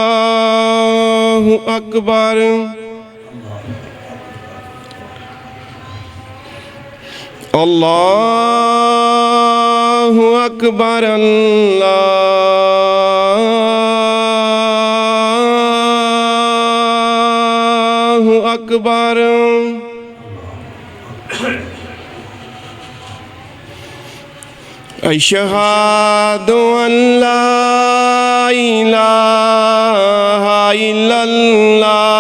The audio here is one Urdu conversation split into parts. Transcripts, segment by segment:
اللہ اکبر اللہ اکبر اللہ اکبر اشہد ان لا الہ الا اللہ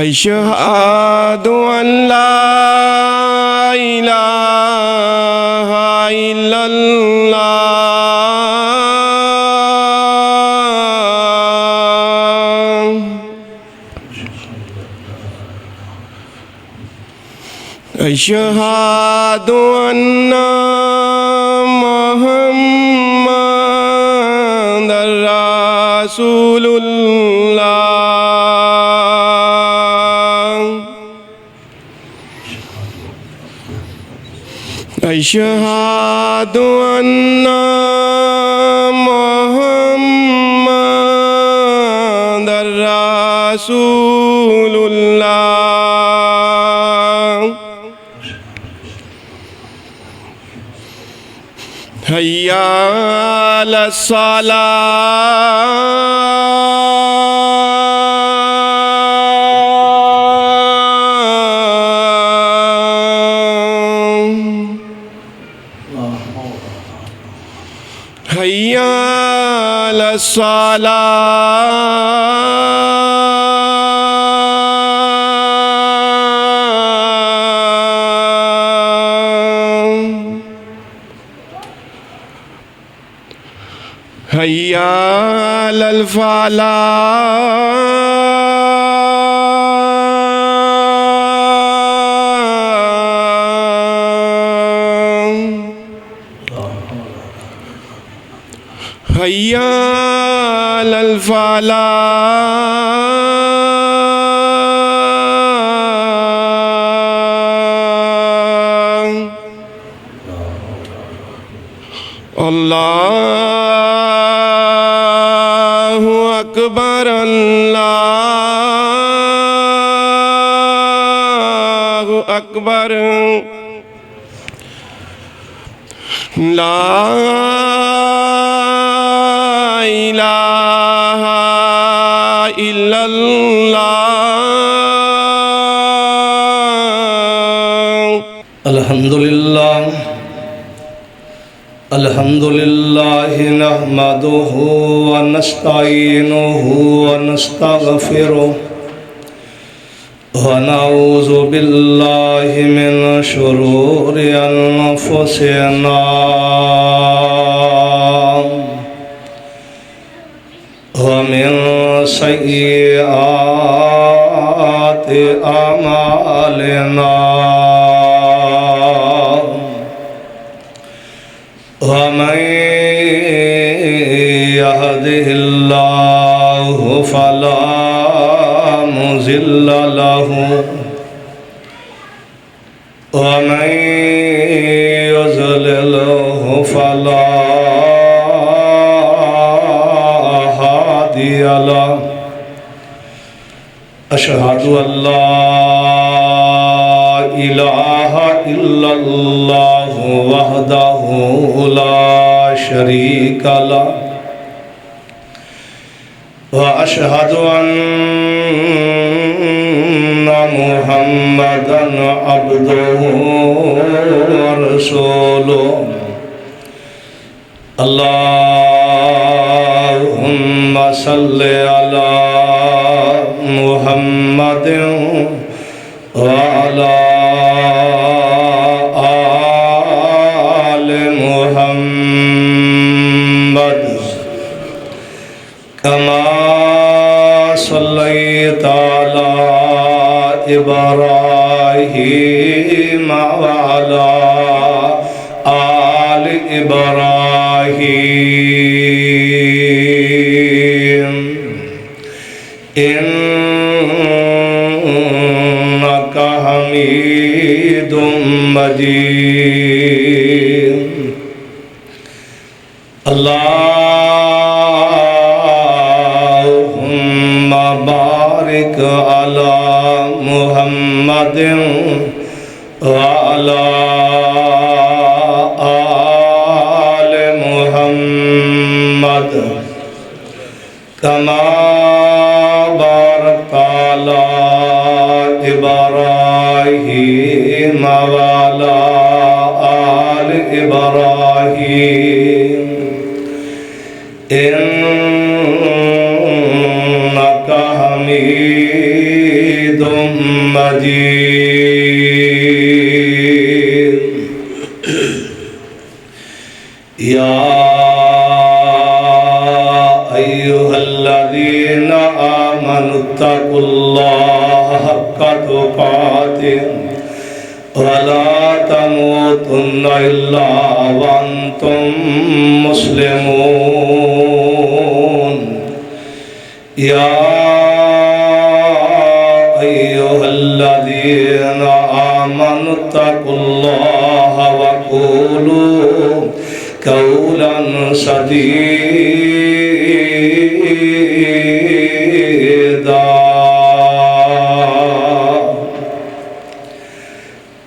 اشہد ان لا الہ الا اشہد ان محمد رسول اللہ اشہد ان محمد رسول اللہ حی علی الصلاۃ حی علی الصلاۃ حی علی الفلاح حی علی الفلاح اللہ اکبر اللہ اکبر لا الہ الا اللہ الحمدللہ نحمدہ ونستعینہ ونستغفرہ ونعوذ باللہ من شرور انفسنا ومن سیئات اعمالنا ومن يهده الله فلا مضل له ومن يضلله فلا هادي له أشهد أن لا إله إلا الله وحده لا شريك له وأشهد أن محمدًا عبده ورسوله اللهم صل على محمد وعلى آل محمد كما صليت على إبراهيم وعلى آل إبراهيم إنك حميد مجيد اللهم بارك على محمد وعلى آل محمد كما باركت على إبراهيم وعلى آل إبراهيم إنك حميد مجيد يا أيها الذين آمنوا اتقوا الله حق تقاته ولا تموتن إلا وأنتم مسلمون يا أيها الذين آمنوا اتقوا الله وقولوا قولا سديدا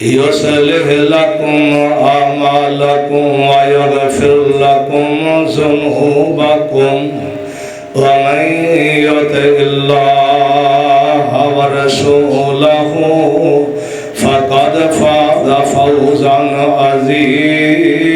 يصلح لكم أعمالكم ويغفر لكم ذنوبكم ومن يطع الله ورسوله فقد فاز فوزا عظيما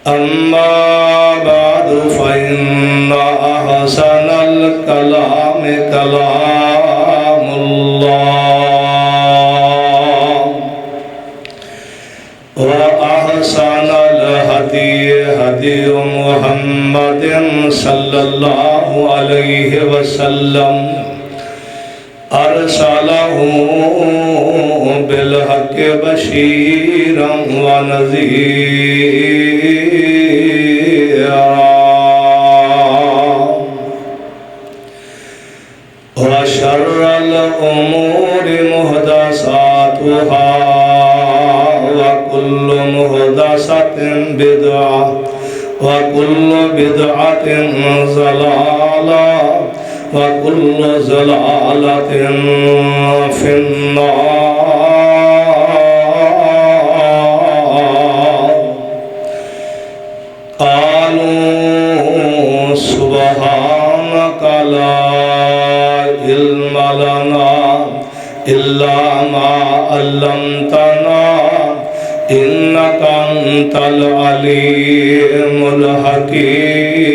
أما بعد فإن أحسن الكلام كلام الله وأحسن الهدي هدي محمد صلى الله عليه وسلم أرسله بالحق بشيرا ونذيرا وشر الأمور محدثاتها وكل محدثة بدعة وكل بدعة ضلالة وكل ضلالة في النار قالوا سبحانك لا علم لنا إلا ما علمتنا إنك أنت العليم الحكيم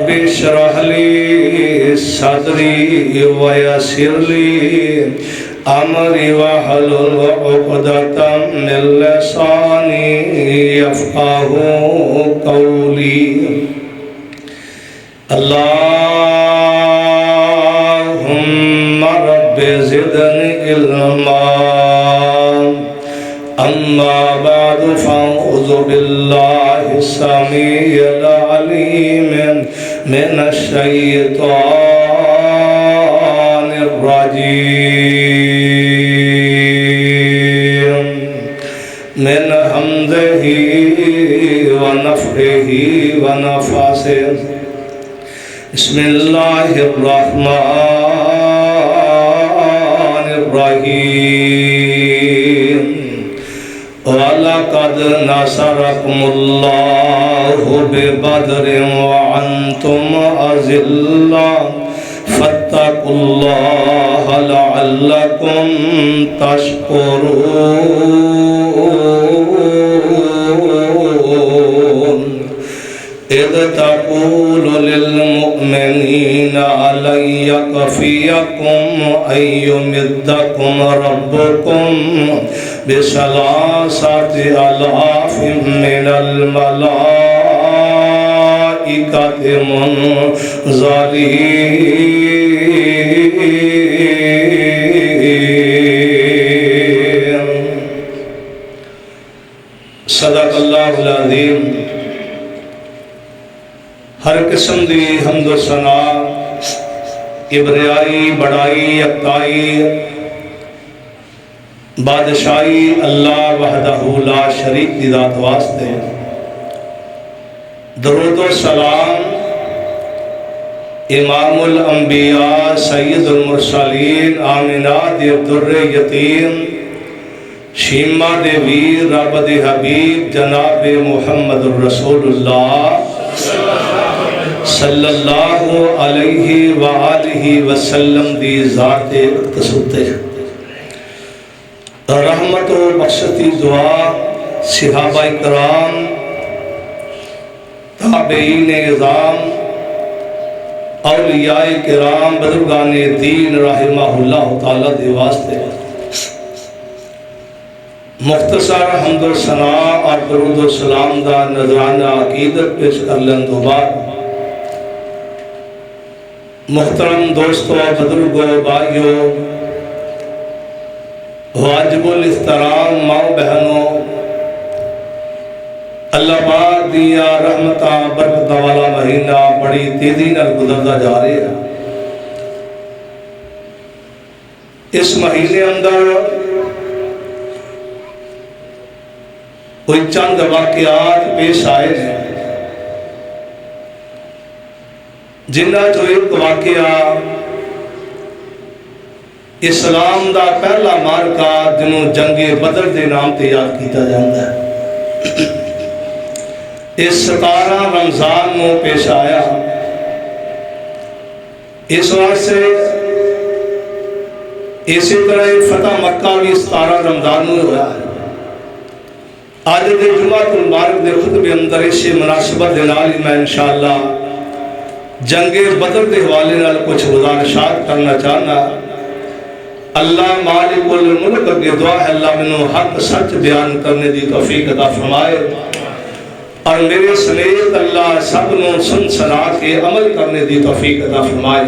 رب اشرح لي صدري ويسر لي أمري واحلل عقدة من لساني يفقهوا قولي اللهم رب زدني علما أما بعد فأعوذ بالله السميع العليم من الشيطان الرجيم من همزه ونفخه ونفاسه بسم الله الرحمن الرحيم وَلَقَدْ نَصَرَكُمُ اللَّهُ بِبَدْرٍ وَأَنْتُمْ أَذِلَّةٌ فَاتَّقُوا اللَّهَ لَعَلَّكُمْ تَشْكُرُونَ إذ تقول للمؤمنين ألن يكفيكم أن يمدكم ربكم ب3,000 من الملائكة منزلين صدق اللہ العظیم۔ ہر قسم دی حمد و ثنا، کبریائی، بڑائی، یکتائی، بادشاہی اللہ وحدہ لا شریک دی ذات واسطے، درود و سلام امام الانبیاء سید المرسلین آمنہ دی در یتیم شیمہ دے ویر رب دے حبیب جناب محمد الرسول اللہ صلی اللہ علیہ وآلہ وسلم دی ذات اقتصدتے رحمت و بخشتی دعا صحابہ کرام تابعین اعظام اولیاء کرام بزرگان دین رحمہ اللہ تعالیٰ دے واسطے مختصر حمد و ثنا اور درود و سلام دا نذرانہ عقیدت پیش کر لیں تو بعد محترم دوستو، بزرگو، بھائیو، واجب الاحترام ماں بہنوں، اللہ پاک دیا رحمتہ برکتہ والا مہینہ بڑی تیزی نال گزرتا جا رہا ہے۔ اس مہینے اندر کوئی چند واقعات پیش آئے ہیں، جنہ جو ایک واقعہ اسلام دا پہلا مارکا جنہوں جنگ بدر دے نام تے یاد کیتا جاتا ہے۔ اس 17 رمضان میں پیش آیا، اس واسطے اسی طرح فتح مکہ بھی 17 رمضان میں ہوا ہے۔ آج دے جمعہ المبارک دے خطبے اندر اسی مناسبت دے نال ہی میں انشاءاللہ جنگ بدر دے حوالے نال کچھ گزارشات کرنا چاہنا۔ اللہ مالک الملک کے دعا ہے اللہ منو حق سچ بیان کرنے دی توفیق عطا فرمائے، اور میرے سمیت اللہ سب نو سن سنا کے عمل کرنے دی توفیق عطا فرمائے۔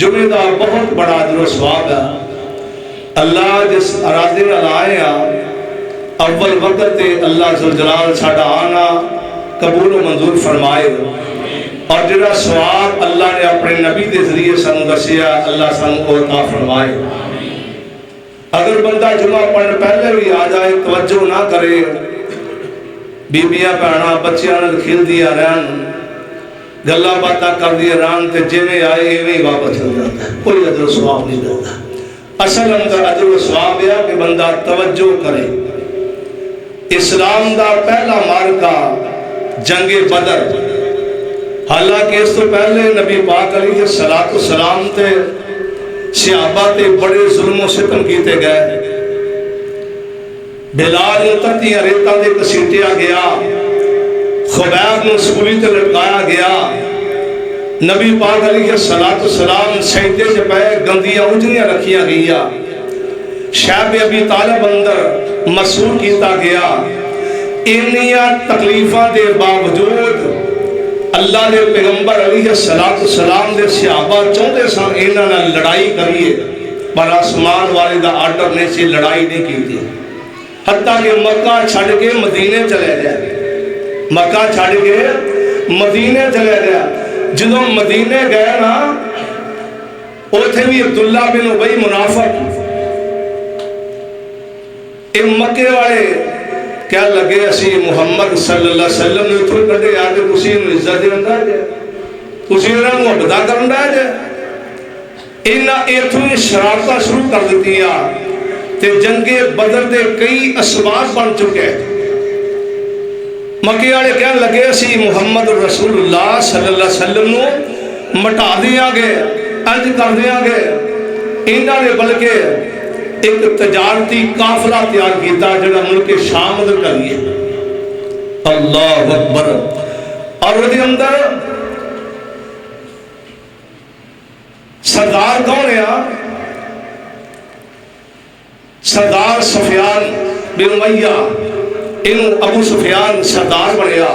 جمعہ دا بہت بڑا اجر و ثواب ہے۔ اللہ جس ارادے نال آئے اول وقت اللہ ذوالجلال ساڈا آنا قبول و منظور فرمائے، اور جڑا ثواب اللہ نے اپنے نبی دے ذریعے سانو دسیا اللہ سانو عطا فرمائے۔ اگر بندہ جمعہ پڑھن پہلے بھی آ جائے توجہ نہ کرے، بیبیاں بہناں بچیاں نال کھیل دیا رہن، گلا باتاں کر دیا رہن تے جویں آئے ایویں واپس چل جاتا ہے، کوئی اجر و ثواب نہیں ملتا۔ اصل اندر اجر و ثواب ہے کہ بندہ توجہ کرے۔ اسلام دا پہلا مارکا جنگ بدر، حالانکہ اس تو پہلے نبی پاک علیہ السلام تے صحابہ تے بڑے ظلم و ستم کیتے گئے۔ بلال نو تتیاں ریتاں دے کسیٹیا گیا، خبیب نو سولی تے لٹکایا گیا، نبی پاک علیہ السلام سجدے چ پے گندیاں اجڑیاں رکھیاں گئیاں، شیب ابی طالب اندر مسعور کیتا گیا۔ انہیاں تکلیفاں دے باوجود اللہ نے پیغمبر علیہ السلام دے صحابہ چاہتے سن انہاں نال لڑائی کریے، پر آسمان والے دا آرڈر نے سی لڑائی نہیں کی، حتیٰ کہ مکہ چھڑ کے مدینے چلے گئے، مکہ چھڑ کے مدینے چلے گئے۔ جدوں مدینے گئے نا، اوتھے بھی عبداللہ بن ابی منافق مکے والے کیا لگے اسی محمد صلی اللہ علیہ وسلم نے اتھوں کڈے آ کے تسی انہوں عزت دینا جائے، تسی انہوں محبتہ کرنا جائے، انہاں اتھوں ہی شرارتاں شروع کر دیتی تے جنگ بدر دے کئی اسباب بن چکے۔ مکے والے کہنے لگے اسی محمد رسول اللہ صلی اللہ علیہ وسلم نو مٹا دیا گے، انج کر دیا گے۔ انہاں نے بلکہ ایک تجارتی قافلہ تیار کیتا جڑا ملک شام اندر کریے۔ اللہ اکبر۔ اور وہ اندر سردار کون ہے؟ سردار سفیان بن امیہ، انہوں ابو سفیان سردار بنیا۔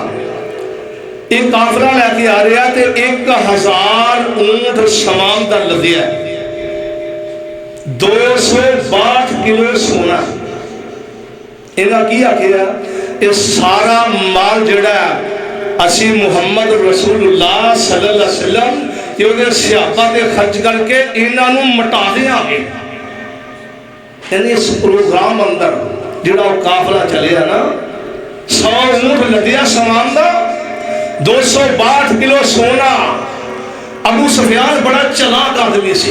ایک قافلہ لے کے آ رہا تے 1000 اونٹ سامان دا لدیا ہے، 262 کلو سونا۔ انہاں کیا یہ سارا مال جڑا ہے اسی محمد رسول اللہ صلی اللہ علیہ وسلم کہ وہ صحابہ دے خرچ کر کے انہاں نوں مٹا دیاں گے. یعنی اس پروگرام اندر جڑا قافلہ چلیا نا 100 اونٹ لدیا سامان دا 262 کلو سونا. ابو سفیان بڑا چلاک آدمی سی,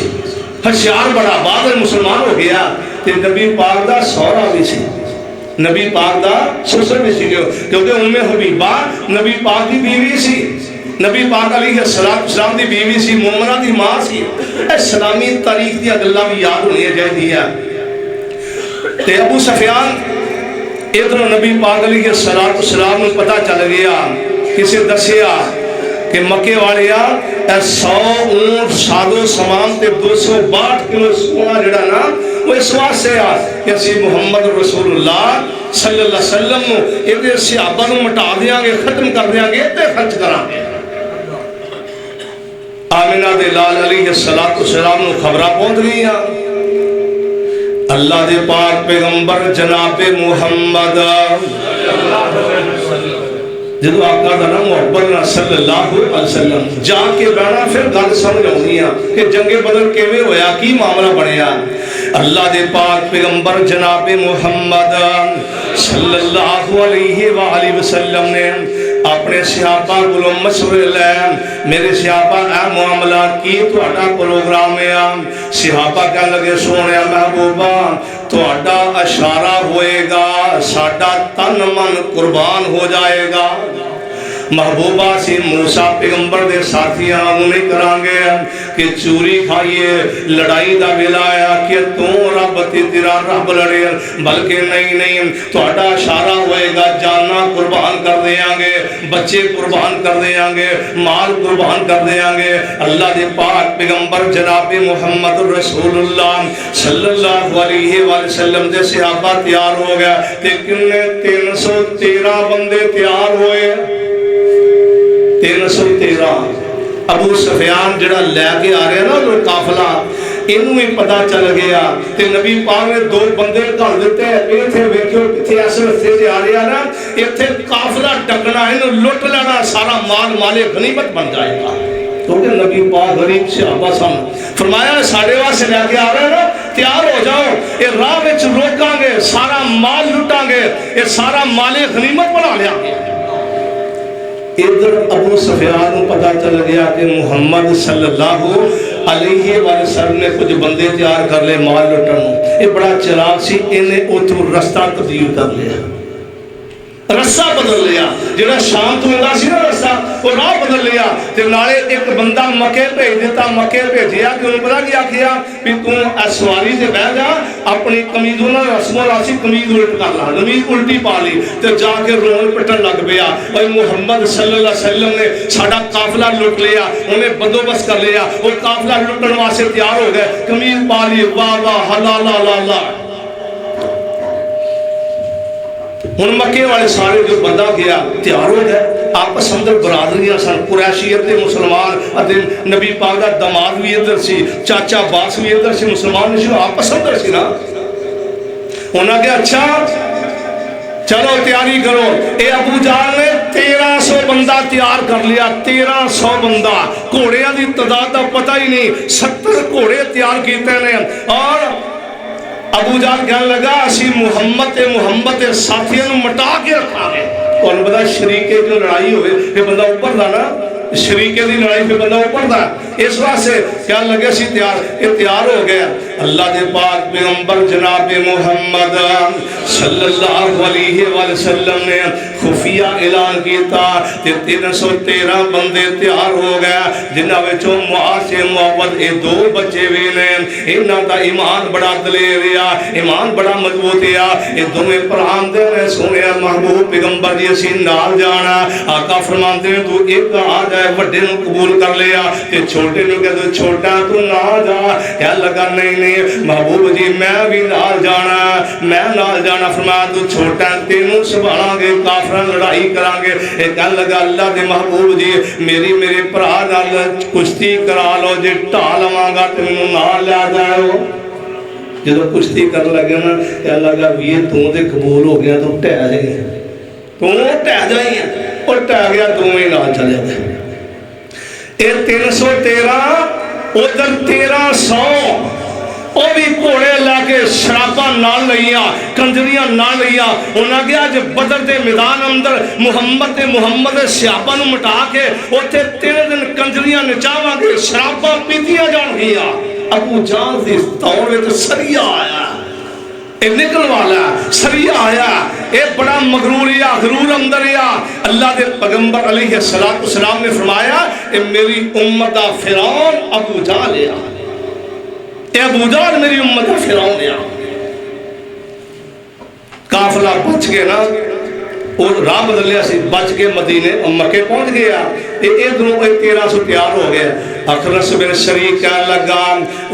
ہوشیار بڑا, بعد مسلمان ہو گیا. تے نبی پاک دا سہرا بھی سی, نبی پاک دا سسر بھی سی, کیونکہ ام حبیبہ نبی پاک دی بیوی سی, نبی پاک علیہ السلام دی بیوی سی, مومنہ دی ماں سی. اسلامی تاریخ دی گلاں بھی یاد ہونی چاہیے. تے ابو سفیان ادھر نبی پاک علیہ السلام نو پتہ چل گیا, کسے دسیا کہ مکے والے 100 اونٹ سادو سامان تے 262 کلو سونا جڑا نا وہ اس واسطے کہ اسی محمد رسول اللہ صلی اللہ علیہ وسلم نو ایدے صحابہ نو مٹا دیاں گے, ختم کر دیاں گے, تے خرچ کراں گے. آمنہ دے لال علیہ السلام نو خبراں پہنچ گئیاں. اللہ دے پاک پیغمبر جناب محمد جدو آقا دا نام محبت صلی اللہ علیہ وسلم جا کے بینا پھر گل سمجھ آؤں کہ جنگ بدر کیویں ہویا, کی معاملہ بنیا. اللہ دے پاک پیغمبر جناب محمد صلی اللہ علیہ وآلہ وسلم نے اپنے صحابہ کو مشورے لے, میرے صحابہ اے معاملہ کی تہاڈا پروگرام ہے. صحابہ کہنے لگے سونے محبوبہ تہاڈا اشارہ ہوئے گا ساڈا تن من قربان ہو جائے گا. محبوبہ سی موسیٰ پیغمبر دے ساتھیاں نہیں کران گے کہ چوری کھائیے, لڑائی دا ویلا آیا کہ تو رب تیرا رب لڑے, بلکہ نہیں تہاڈا اشارہ ہوئے گا جانا قربان کر دیاں گے, بچے قربان کر دیاں گے, مال قربان کر دیاں گے. اللہ دے پاک پیغمبر جناب محمد رسول اللہ صلی اللہ علیہ وسلم دے صحابہ تیار ہو گیا. تے کنے 313 بندے تیار ہوئے, 313. ابو سفیان جڑا لے کے آ رہا نا وہ قافلہ, انہوں میں پتہ چل گیا. تے نبی پاک نے 2 بندے گھر دیتے ہیں, ایتھے ویکھو کتھے اس رستے سے آ رہا نا, ایتھے قافلہ ڈکنا, انہوں لٹ لینا, سارا مال مال غنیمت بن جائے گا. کیونکہ نبی پاک غریب صحابہ سن, فرمایا ساڑھے واسے لے کے آ رہے ہیں نا, تیار ہو جاؤ, یہ راہ وچ روکاں گے, سارا مال لٹاں گے, یہ سارا مال غنیمت بنا لیا گے. ادھر ابو سفیان کو پتہ چل گیا کہ محمد صلی اللہ علیہ وسلم نے کچھ بندے تیار کر لے مال لٹن. یہ بڑا چلاک سی, انہیں اتھو رستہ تبدیل کر لیا, رستہ بدل لیا. جڑا شام تو ہوندا سی نا رستہ, وہ راہ بدل لیا. تے نالے ایک بندہ مکے بھیج دیتا, مکے بھیجیا کہ انہوں پتا کیا کیا بھی تم سواری سے بہ جا, اپنی قمیض نہ رسم راسی قمیض الٹ کر لا, قمیض الٹی پا لی, تے جا کے رون پٹن لگ پیا. اور محمد صلی اللہ علیہ وسلم نے ساڈا قافلہ لٹ لیا, انہیں بندوبست کر لیا, وہ قافلہ لٹن واسطے تیار ہو گئے, قمیض پا لی, واہ واہ لا لا لا لا. ہن مکے والے سارے جو بندہ گیا تیار ہو گئے, آپس اندر برادریاں سن, قریشیت مسلمان, نبی پاک دا دماد بھی ادھر سی, چاچا باس بھی ادھر سی, مسلمان نہیں, آپس اندر سی نا. انہاں کہ اچھا چلو تیاری کرو. اے ابو جہل نے 1300 بندہ تیار کر لیا, 1300 بندہ. گھوڑیاں دی تعداد دا پتہ ہی نہیں, 70 گھوڑے تیار کیتے نے. اور ابو جہل کہنے لگا اسی محمد ساتھیوں مٹا کے رکھا ہے. کون پتا شریکے جو لڑائی ہوئے پھر بندہ اوپر دا نا, شریکے دی لڑائی پھر بندہ اوپر دا. اس واسطے کہنے لگے سی تیار ہو گیا. اللہ دے پاک پیغمبر جناب محمد صلی اللہ علیہ وسلم نے خفیہ اعلان کیتا تے 313 بندے تیار ہو گئے, جنہاں وچوں معاذ معوذ اے 2 بچے بھی نے. انہاں دا ایمان بڑا دلیر ہے, ایمان بڑا مضبوط ہے. اے دوویں پران دے نے سونے محبوب پیغمبر جی اسی نال جانا. آقا فرماندے نے تو ایک آ جائے, بڑے نو قبول کر لیا تے چھوٹے نو کہے چھوٹا تو نہ جا. کہنے لگا نہیں محبوب جی میں بھی نال جانا, میں نال جانا. فرمایا تو چھوٹا تینوں سنبھالاں گے, کافراں لڑائی کران گے. اے کہنے لگا اللہ دے محبوب جی میرے بھرا نال کشتی کرا لو, جے ٹا لواں گا تے مینوں نال لے جاؤ. جدو کشتی کر لگے نا کہنے لگا بھی تو تے قبول ہو گیا تو ٹہ جائے. تو ٹہ جائی اور ٹہ گیا دوویں نال چلے گئے یہ 313 ادھر 1300 وہ بھی گھوڑے لے کے شراباں نال لئیاں کنجریاں نال لئیاں انہاں گیا جب بدر دے میدان اندر محمد صحابہ نو مٹا کے اوتھے 3 دن کنجریاں نچاواں گے شراباں پیتیاں جان گیا ابو جہل دی دور وچ سریہ آیا اے نکل والا سریہ آیا اے بڑا مغروریا غرور اندر یا اللہ دے پیغمبر علیہ السلام نے فرمایا اے میری امت دا فرعون ابو جہل ہے اے ابو جہل میری امت دا فرعون ہے قافلہ بچ کے نا اور راہ بدل لیا سی بچ کے مدینے مکے پہنچ گیا ادھروں 1300 تیار ہو گئے اخرس بن شریک کہنے لگا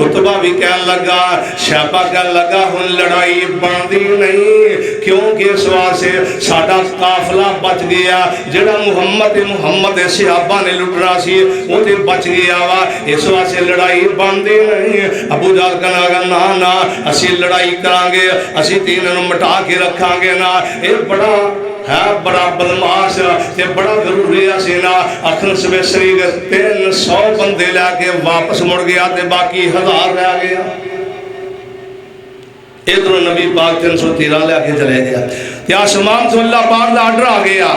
عتبہ بھی کہنے لگا شیبہ کہنے لگا ہن لڑائی بندی نہیں کیونکہ اس واسطے ساڈا قافلہ بچ گیا جڑا محمد صحابہ نے لٹنا سی وہ تے بچ گیا وا اس واسطے لڑائی بندی نہیں ابو جہل کہنے لگا نا نا اسی لڑائی کران گے اسی تینوں نوں مٹا کے رکھاں گے نا اے بڑا ہے بڑا بدماش تے بڑا ضروری سینا اخر سبے شریک 300 بندے لے کے واپس مڑ گیا تے باقی 1000 رہ گیا ادھر نبی پاک 313 لے کے چلے گیا یا آسمان تو اللہ پاک دا آرڈر آ گیا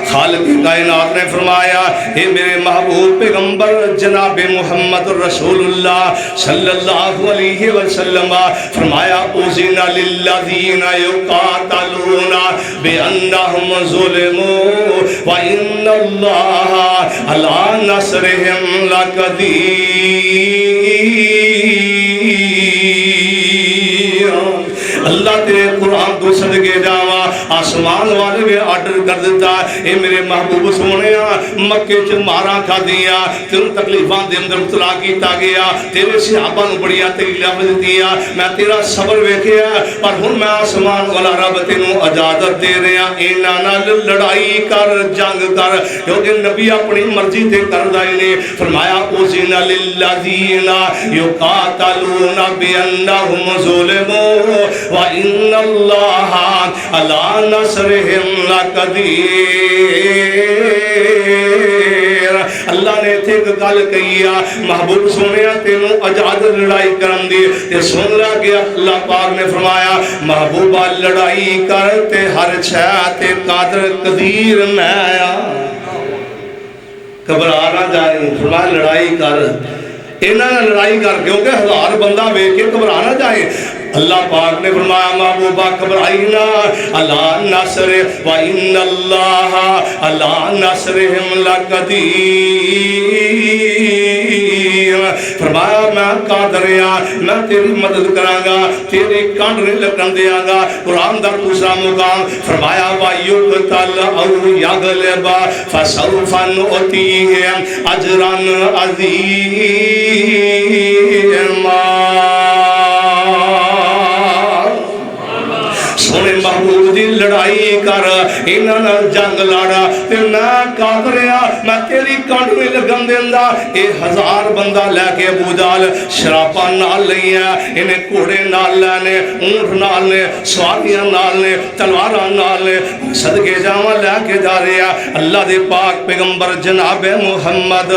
خالق کائنات نے فرمایا اے میرے محبوب پیغمبر جناب محمد رسول اللہ صلی اللہ علیہ وسلم فرمایا اوزینا للذین یقاتلون بانہم ظلموا وان اللہ علی نصرہم لقدیر اللہ تیرے قرآن تو صدقے جاوا آسمان والے میں آرڈر کر دیتا اے میرے محبوب سونے مکے چ مارا کھا دیا تیروں تکلیفاں دے اندر مبتلا کیتا گیا تیرے صحابہ نو بڑی تکلیفاں دتیاں میں تیرا صبر ویکھیا پر ہن میں آسمان والا رب تینوں اجازت دے رہا انہاں نال لڑائی کر جنگ کر کیونکہ نبی اپنی مرضی تے کردا ہی نہیں فرمایا اوزین للذین یقاتلون بانہم ظلموا وَإِنَّ اللَّهَ عَلَى نَصْرِهِمْ لَقَدِيرٌ اللہ نے ایک گل کہیا محبوب سونیا تینوں اجازت لڑائی کرن دی تے سن لا گیا اللہ پاک نے فرمایا محبوبہ لڑائی کر تے ہر شے تے قادر قدیر میں آیا گھبرا نہ جائیں فرمایا لڑائی کر انہاں نے لڑائی کر کیونکہ 1000 بندہ ویکھ کے گھبرا نہ جائیں اللہ پاک نے فرمایا محبوبہ گھبرائینا اللہ نصر وَإِنَّ اللَّهَ عَلَى نَصْرِهِمْ لَقَدِيرٌ فرمایا میں قادر ہاں میں تیری مدد کراں گا تیری کانڈ نہیں لگن دیاں گا قرآن دا دوسرا مقام فرمایا وَيُقْتَلْ أَوْ يَغْلِبَ فَسَوْفَ نُؤْتِيهِ أَجْرًا عَظِيمًا سونے محبوب دی لڑائی کر انہاں جنگ لڑا تے میں قادر ہاں میں تیری کانڈ نہیں لگن دیندا اے 1000 بندہ لے کے ابو جہل شراباں نال لئیاں انہیں گھوڑے نال لینے اونٹ نال نے سواریاں نال نے تلواراں نال نے صدقے جاواں لے کے جا رہے ہیں اللہ دے پاک پیغمبر جناب محمد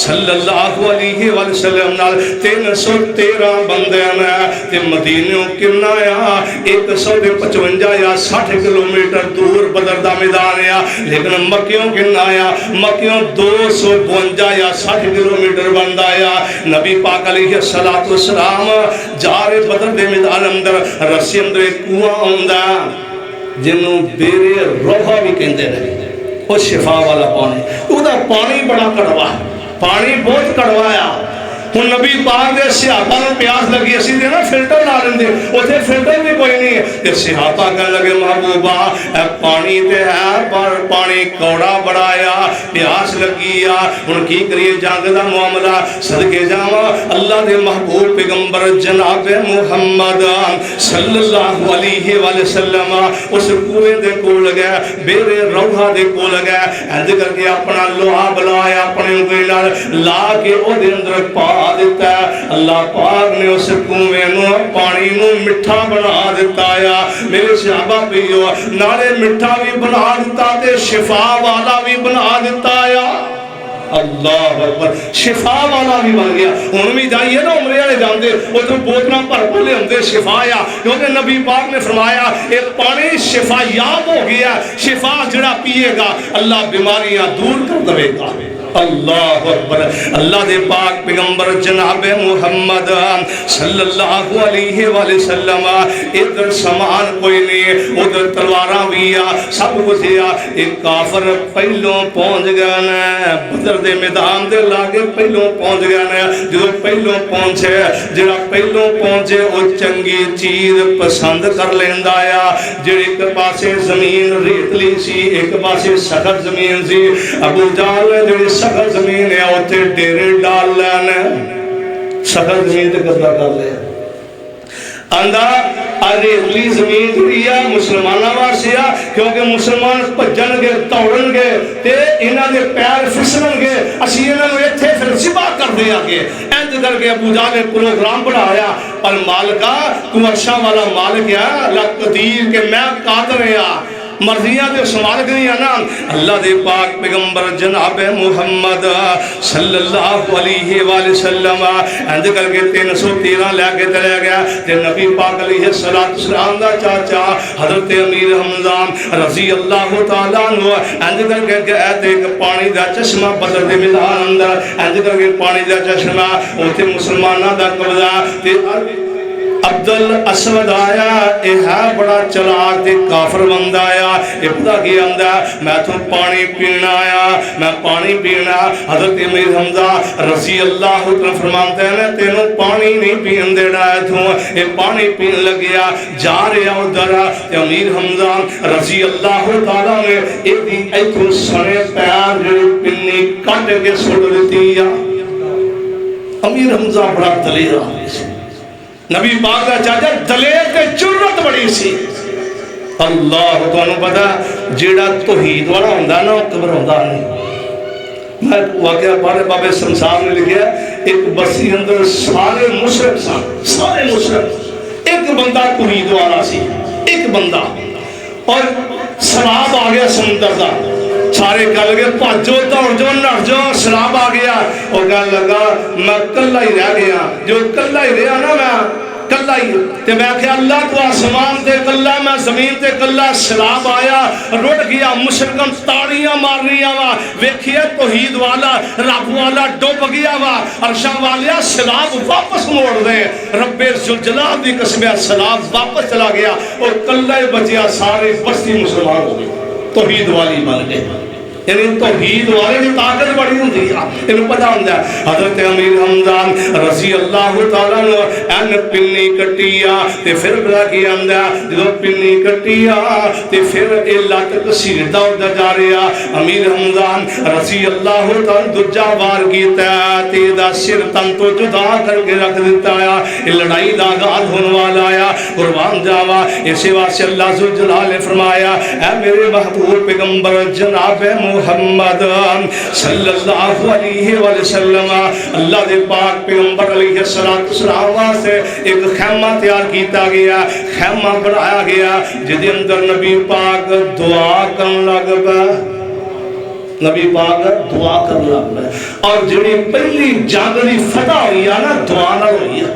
صلی اللہ علیہ وسلم نال 313 بندے نے تے مدینوں کنا آیا 155 یا 60 کلومیٹر دور بدر دا میدان ہے لیکن مکیوں کنا آیا مکیوں 252 یا 60 کلومیٹر بندا آیا نبی پاک علیہ السلام جا رہے بدر دے میدان اندر رسی اندر ایک کنواں ہوندا جنوں بیرے روحا بھی کہندے نے وہ شفا والا پانی او دا پانی بڑا کڑوا پانی بہت کڑوایا ہن نبی پاک دے صحابہ نوں پیاس لگی اسی دے نا فلٹر لا لیندے اوتھے فلٹر بھی کوئی نہیں تے صحابہ کہنے لگے محبوبہ اے پانی تے ہے پر پانی کوڑا بڑایا پیاس لگی آ ہن کی کریے جنگ دا معاملہ صدقے جاواں اللہ دے محبوب پیغمبر جناب محمد صلی اللہ علیہ وسلم اس کنویں دے کول گئے بیرے روحا دے کول گئے انج کر کے اپنا لوہا بلایا اپنے انگلی نال لا کے او دے اندر پا دیتا ہے اللہ پاک نے اس کنویں نو پانی نو مٹھا بنا دیتا ہے میرے صحابہ پیو نالے مٹھا بھی بنا دیتا تے شفا والا بھی بنا دیتا ہے اللہ اکبر شفا والا بھی بن گیا ہن بھی جائیے نا عمرے والے جاندے او تو بوتلاں بھر بھر لیندے شفا یا کیونکہ نبی پاک نے فرمایا اے پانی شفا یاب ہو گیا شفا جڑا پیے گا اللہ بیماریاں دور کر دے گا اللہ اکبر اللہ دے پاک پیغمبر جناب محمد صلی اللہ علیہ وآلہ وسلم ادھر سامان کوئی نہیں ادھر تلواراں بھی آ سب کچھ آ ایک کافر پہلوں پہنچ گیا نا بدر دے میدان دے لاگے پہلوں پہنچ گیا نا جو پہلوں پہنچے جڑا پہلوں پہنچے وہ چنگی چیز پسند کر لیندا آیا جڑے ایک پاسے زمین ریتلی سی ایک پاسے سخت زمین سی ابو جہل جڑے سخت زمین ہے اوتے ڈیرے ڈال لینے سخت زمین تے قبضہ کر لے اندھا ریتلی زمین جڑی ہے مسلمانہ واسطے کیونکہ مسلمان بھجن گے دوڑن گے تے انہاں دے پیر پھسلن گے اسی انہاں نوں ایتھے پھر ذبح کر دیا گے انج کر کے ابو جہل نے پروگرام بنایا پر مالکا تو عرشاں والا مالک ہے اللہ قدیر کہ میں قادر ہاں مرضیاں دے سوال گئی نا اللہ دے پاک پیغمبر جناب محمد صلی اللہ علیہ وآلہ وسلم اند کر کے 313 لے کے چلے گیا تے نبی پاک علیہ السلام دا چاچا حضرت امیر حمزہ رضی اللہ تعالیٰ عنہ اند کر کے گئے تے ایک پانی دا چشمہ بدر دے میدان اندر اند کر کے پانی دا چشمہ اوتھے مسلماناں دا قبضہ تے عبدالاسود آیا اے ہے بڑا چلاک تے کافر بندہ آیا اے پتہ کی آندا میں تو پانی پینا آیا میں پانی پینا حضرت امیر حمزہ رضی اللہ عنہ فرماتے ہیں تینوں پانی نہیں پین دینا ہے تو اے پانی پین لگیا جا رہا ادھر امیر حمزہ رضی اللہ تعالیٰ نے ایک سنے پیر پنی کٹ کے سڑ دیتی ہے امیر حمزہ بڑا دلیر آدمی سی نبی پاک کا چاچا دلیر تے جرت بڑی سی اللہ تو انہوں پتا جیڑا توحید والا ہوندہ نا قبر ہوندہ نہیں میں واقعہ پارے بابے سمسار نے لکھیا ایک بسی اندر سارے مشرق سارے مشرق ایک بندہ توحید والا سی ایک بندہ اور سراب آگیا سمندر دا سارے کہہ لگے پاجو دوڑ جو نڑ جو سراب آ گیا اور کہہ لگا میں کلہ ہی رہ گیا جو کلہ ہی رہا نا میں کلہ ہی تے میں کہ اللہ تو آسمان تے کلہ میں زمین تے کلہ سراب آیا روڑ گیا مشرکم تاڑیاں مار رہی آوا ویکھئے توحید والا رب والا ڈوب گیا وا عرشاں والیا سراب واپس موڑ دے رب ذوالجلال دی قسم سراب واپس چلا گیا اور کلہ بچیا سارے بستی مسلمان ہو گئے توحید والی بن گئے یعنی توحید والے کی طاقت بڑی ہوندی ہے انہوں پتہ ہوندہ ہے حضرت امیر حمزہ رضی اللہ تعالیٰ نے این پنی کٹیا تے پھر بلا کی اندہ جو پنی کٹیا تے پھر اللہ تک سیدھا ہوتا جا رہا امیر حمزہ رضی اللہ تعالیٰ دجا بار کیتا تے دا سر تن تو جدا کر کے رکھ دیتا ہے لڑائی دا آغاز ہونے والا آیا قربان جاوا اسی واسطے اللہ ذوالجلال نے فرمایا اے میرے محبوب پیغمبر جناب محمد صلی اللہ علیہ وآلہ وسلم اللہ دے پاک پیغمبر علیہ السلام سے ایک خیمہ تیار کیتا گیا خیمہ بنایا گیا جدی اندر نبی پاک دعا کرن لگ پا نبی پاک دعا کرن لگ پا اور جڑی پہلی جنگ دی فتح ہوئی ہے نا دعا نہ ہوئی ہے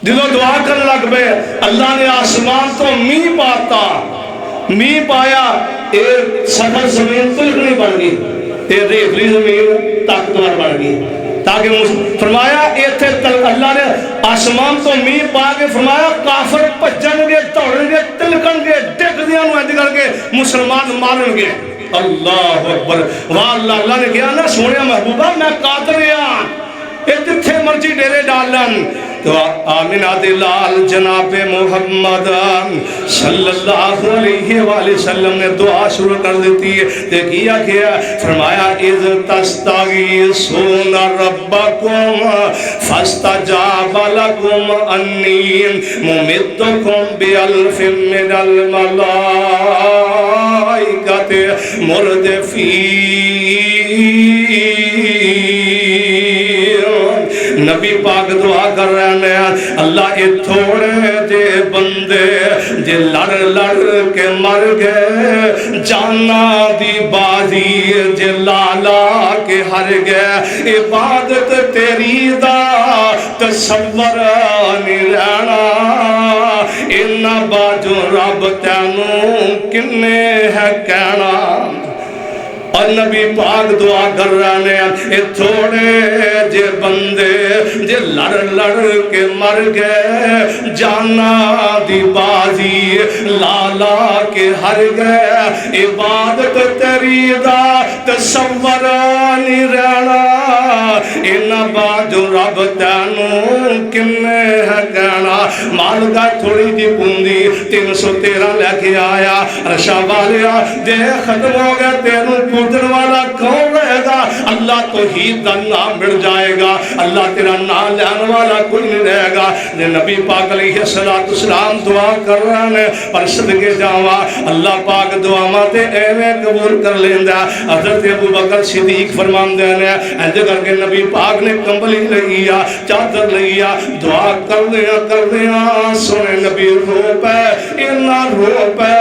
دلوں دعا کرن لگ پے اللہ نے آسمان تو می پاتا می پایا ایک سخت زمین تلکنی بن گئی ایک ریتلی زمین طاقتور بن گئی تاکہ فرمایا اللہ نے آسمان تو می پا کے فرمایا کافر پجن گے دوڑن گے تلکن گے ڈگ دیاں نو اند کر کے مسلمان مارن گے اللہ اکبر واہ اللہ نے کہا نا سونے محبوبہ میں قادر ہاں جتھے مرضی ڈیرے ڈالن تو آمینہ دلال جناب محمد صلی اللہ علیہ وآلہ وسلم نے دعا شروع کر دیتی ہے دیکھیا کیا فرمایا اذ تستغیثون ربکم فاستجاب لکم انی ممدکم بالف من الملائکۃ مردفین نبی پاک دعا کر رہے ہیں اللہ اے تھوڑے جے بندے جے لڑ لڑ کے مر گئے جانا دی بازی جے لالا کے ہر گئے عبادت تیری دا تصور نہیں رہنا انہا باجو رب تینوں کنے ہے کہنا اور نبی پاک دعا کر رہے ہیں اے تھوڑے جے بندے جے لڑ لڑ کے مر گئے جانا دی بازی لالا کے ہر گئے عبادت تیری دا تصور نہیں رہنا انہا باجو رب تینوں کنے ہے کہنا مال کا تھوڑی جی پوندی 313 لے کے آیا رشا والیا دے ختم ہو گئے تینوں پوچھنے والا کون رہے گا اللہ توحید دا نام مل جائے گا اللہ تیرا نام لینے والا کوئی نہیں رہے گا نبی پاک علیہ السلام دعا کر رہے ہیں پر صدقے جاوا اللہ پاک دعا ماتے ایویں قبول کر لیندہ حضرت ابو بکر صدیق فرمان دینے ایجے کر کے نبی پاک نے کمبلی لگیا چادر لگیا دعا کر دیا سونے نبی رو پہ انہا رو پہ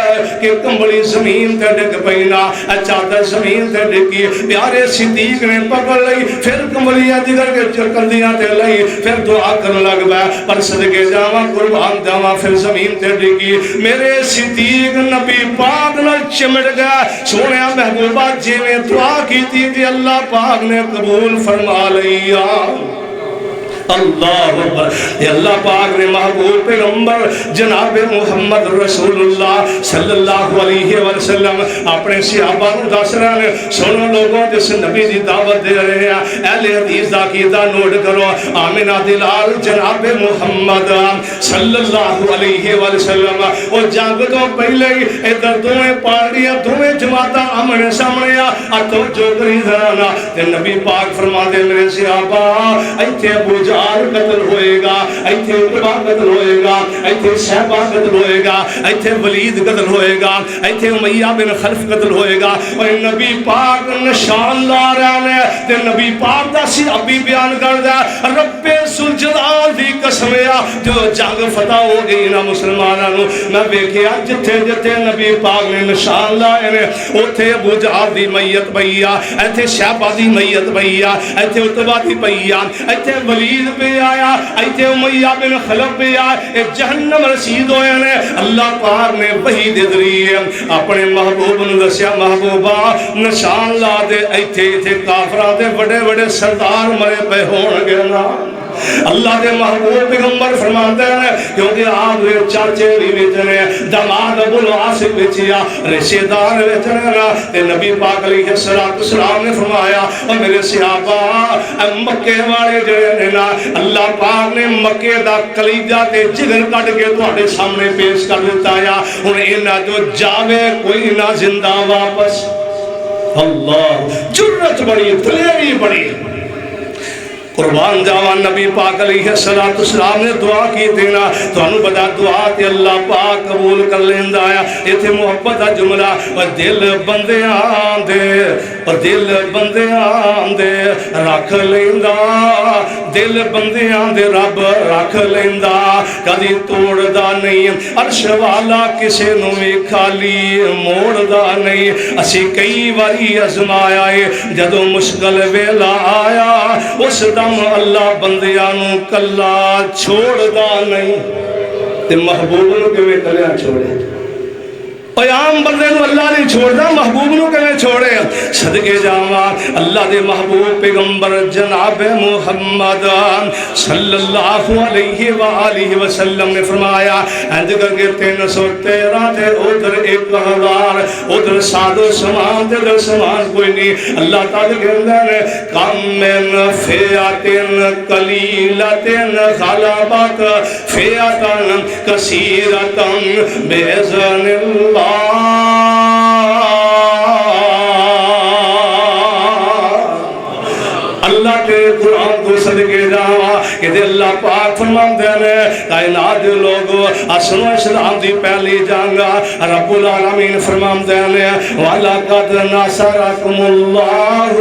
کہ کمبلی زمین تے ڈگ پینا چادر زمین تے ڈگی پیارے صدیق نے پکڑ لئی پھر کمبلیاں جگر کے چکر دیا تے لئی پھر دعا کر لگ بے پر صدقے جاواں قربان جاواں پھر زمین تے ڈگی میرے صدیق نبی پاک نہ چمٹ گیا سونے محبوبہ جی میں دعا کی تھی اللہ پاک نے قبول فرما لیا اللہ اکبر یہ اللہ پاک نے محبوب پیغمبر جناب محمد رسول اللہ صلی اللہ علیہ وسلم اپنے صحابہ کو دس رہے ہیں سنو لوگوں جس نبی دی دعوت دے رہے ہیں اہل حدیث دا عقیدہ نوٹ کرو آمنہ دلال جناب محمد صلی اللہ علیہ وسلم اور جنگ تو پہلے ہی ادھر دوئے پارٹیاں دوئے جماعتاں آمنے سامنے آتو جو کری دھرانا نبی پاک فرما دے میرے صحابہ ایتھے ابو جہل قتل ہوئے گا ایتھے عقبہ قتل ہوئے گا ایتھے شہبہ قتل ہوئے گا ایتھے ولید قتل ہوئے گا ایتھے امیہ بن خلف قتل ہوئے گا اور نبی پاک نشان لا رہے ہیں تے نبی پاک دا سی ابھی بیان کر دیا رب سلجدال دی قسمیا جو جنگ فتح ہو گئی نا مسلمانوں میں بیکھیا جتھے جتھے نبی پاک نے نشان لائے نے اوتھے ابو جہل دی میت پئیا ایتھے شہبہ دی میت پئیا ایتھے عقبہ دی پئیا ایتھے ولید پہ آیا ایتھے امیہ بن خلف پہ آیا جہنم رسید ہوئے نے اللہ پاک نے وحی دے دریئے اپنے محبوب نے دسیا محبوبہ نشان لا دے ایتھے کافرہ دے بڑے بڑے سردار مرے پہ ہون گے نا اللہ دے محبوب پیغمبر فرماتے ہیں کیونکہ آپ دے چاچے بھی بیچنے دماد ابو العاص بیچیا رشتہ دار بیچنے نا تے نبی پاک علیہ السلام نے فرمایا اور میرے صحابہ مکے والے جڑے نا اللہ پاک نے مکے دا کلیجہ تے جگر کٹ کے تواڈے سامنے پیش کر دیتا یا ہن انہاں جو جاوے کوئی نہ زندہ واپس اللہ جرت بڑی دلیری بڑی قربان جاوان نبی پاک علیہ السلام نے دعا کی دینا تو انہوں بدا دعا تے اللہ پاک قبول کر لیندہ آیا یہ تھے محبت دا جملہ اور دل بندے آندے اور دل بندے آندے رکھ لیندہ دل بندے آندے رب رکھ لیندہ کدی توڑ دا نہیں عرش والا کسے نو میں خالی موڑ دا نہیں اسی کئی واری ازمایا ہے جدو مشکل ویلا آیا اس دم اللہ بندیانوں کلا چھوڑ دا نہیں تے محبوب نو کے میں کلیاں چھوڑے عام بندے نو اللہ نہیں چھوڑنا محبوب نو کہیں چھوڑے صدقے جاوان اللہ دے محبوب پیغمبر جناب محمد صلی اللہ علیہ وآلہ وسلم نے فرمایا اند کر کے 313 تے ادھر 1000 ادھر ساد و سمان تے ادھر سمان کوئی نہیں اللہ تعالی کہندے نے کم من فیاتن قلیلتن غلبت فیاتن کثیرتن بیزن اللہ اللہ کے قرآن کو صدقے جاوا کہ دے اللہ پاک فرماندے نے کائنات دے لوگو اسنو اسلام دی پہلی جنگ رب العالمین فرماندے نے وَلَقَدْ نَصَرَكُمُ اللَّهُ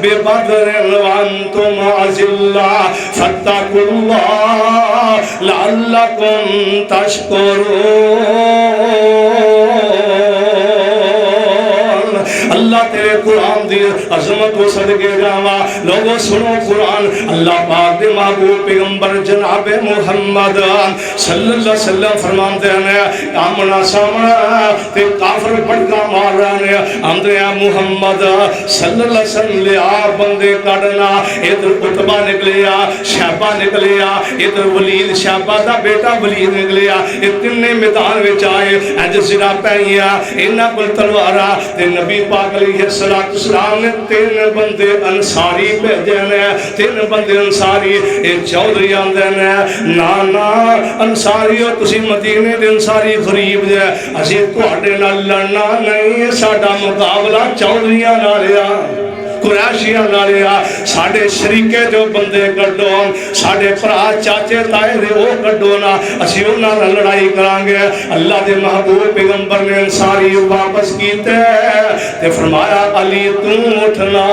بِبَدْرٍ وَأَنْتُمْ أَذِلَّةٌ فَاتَّقُوا اللَّهَ لَعَلَّكُمْ تَشْكُرُونَ۔ اللہ تیرے قرآن دی عظمت و صدقے جاوا لوگوں سنو قرآن اللہ پاک دے محبوب پیغمبر جناب محمد صلی اللہ علیہ وسلم فرماتے ہیں آمنا سامنا تے کافر بڑکا مار رہے ہیں اندرے محمد صلی اللہ علیہ وسلم لیا بندے کڑنا ادھر عتبہ نکلیا شہبہ نکلیا ادھر ولید شہبہ دا بیٹا ولید نکلیا اتنے میدان وچ آئے اج سرا پہیا انہاں کول تلوارا تے نبی پاک علیہ السلام نے 3 بندے انصاری بھیجے نے 3 بندے انصاری اے چودھری آندے نے نانا انصاری ہو تسی مدینے دے انصاری غریب دے اسی تواڈے نال لڑنا نہیں ساڈا مقابلہ چودھریاں نال آ قریشیاں نالیا ساڑھے شریکے جو بندے کڈو ساڑھے پرا چاچے تائے دے وہ کڈو نا اسی انہاں لڑائی کرانگے اللہ دے محبوب پیغمبر نے انصاری واپس کیتے تے فرمایا علی تم اٹھنا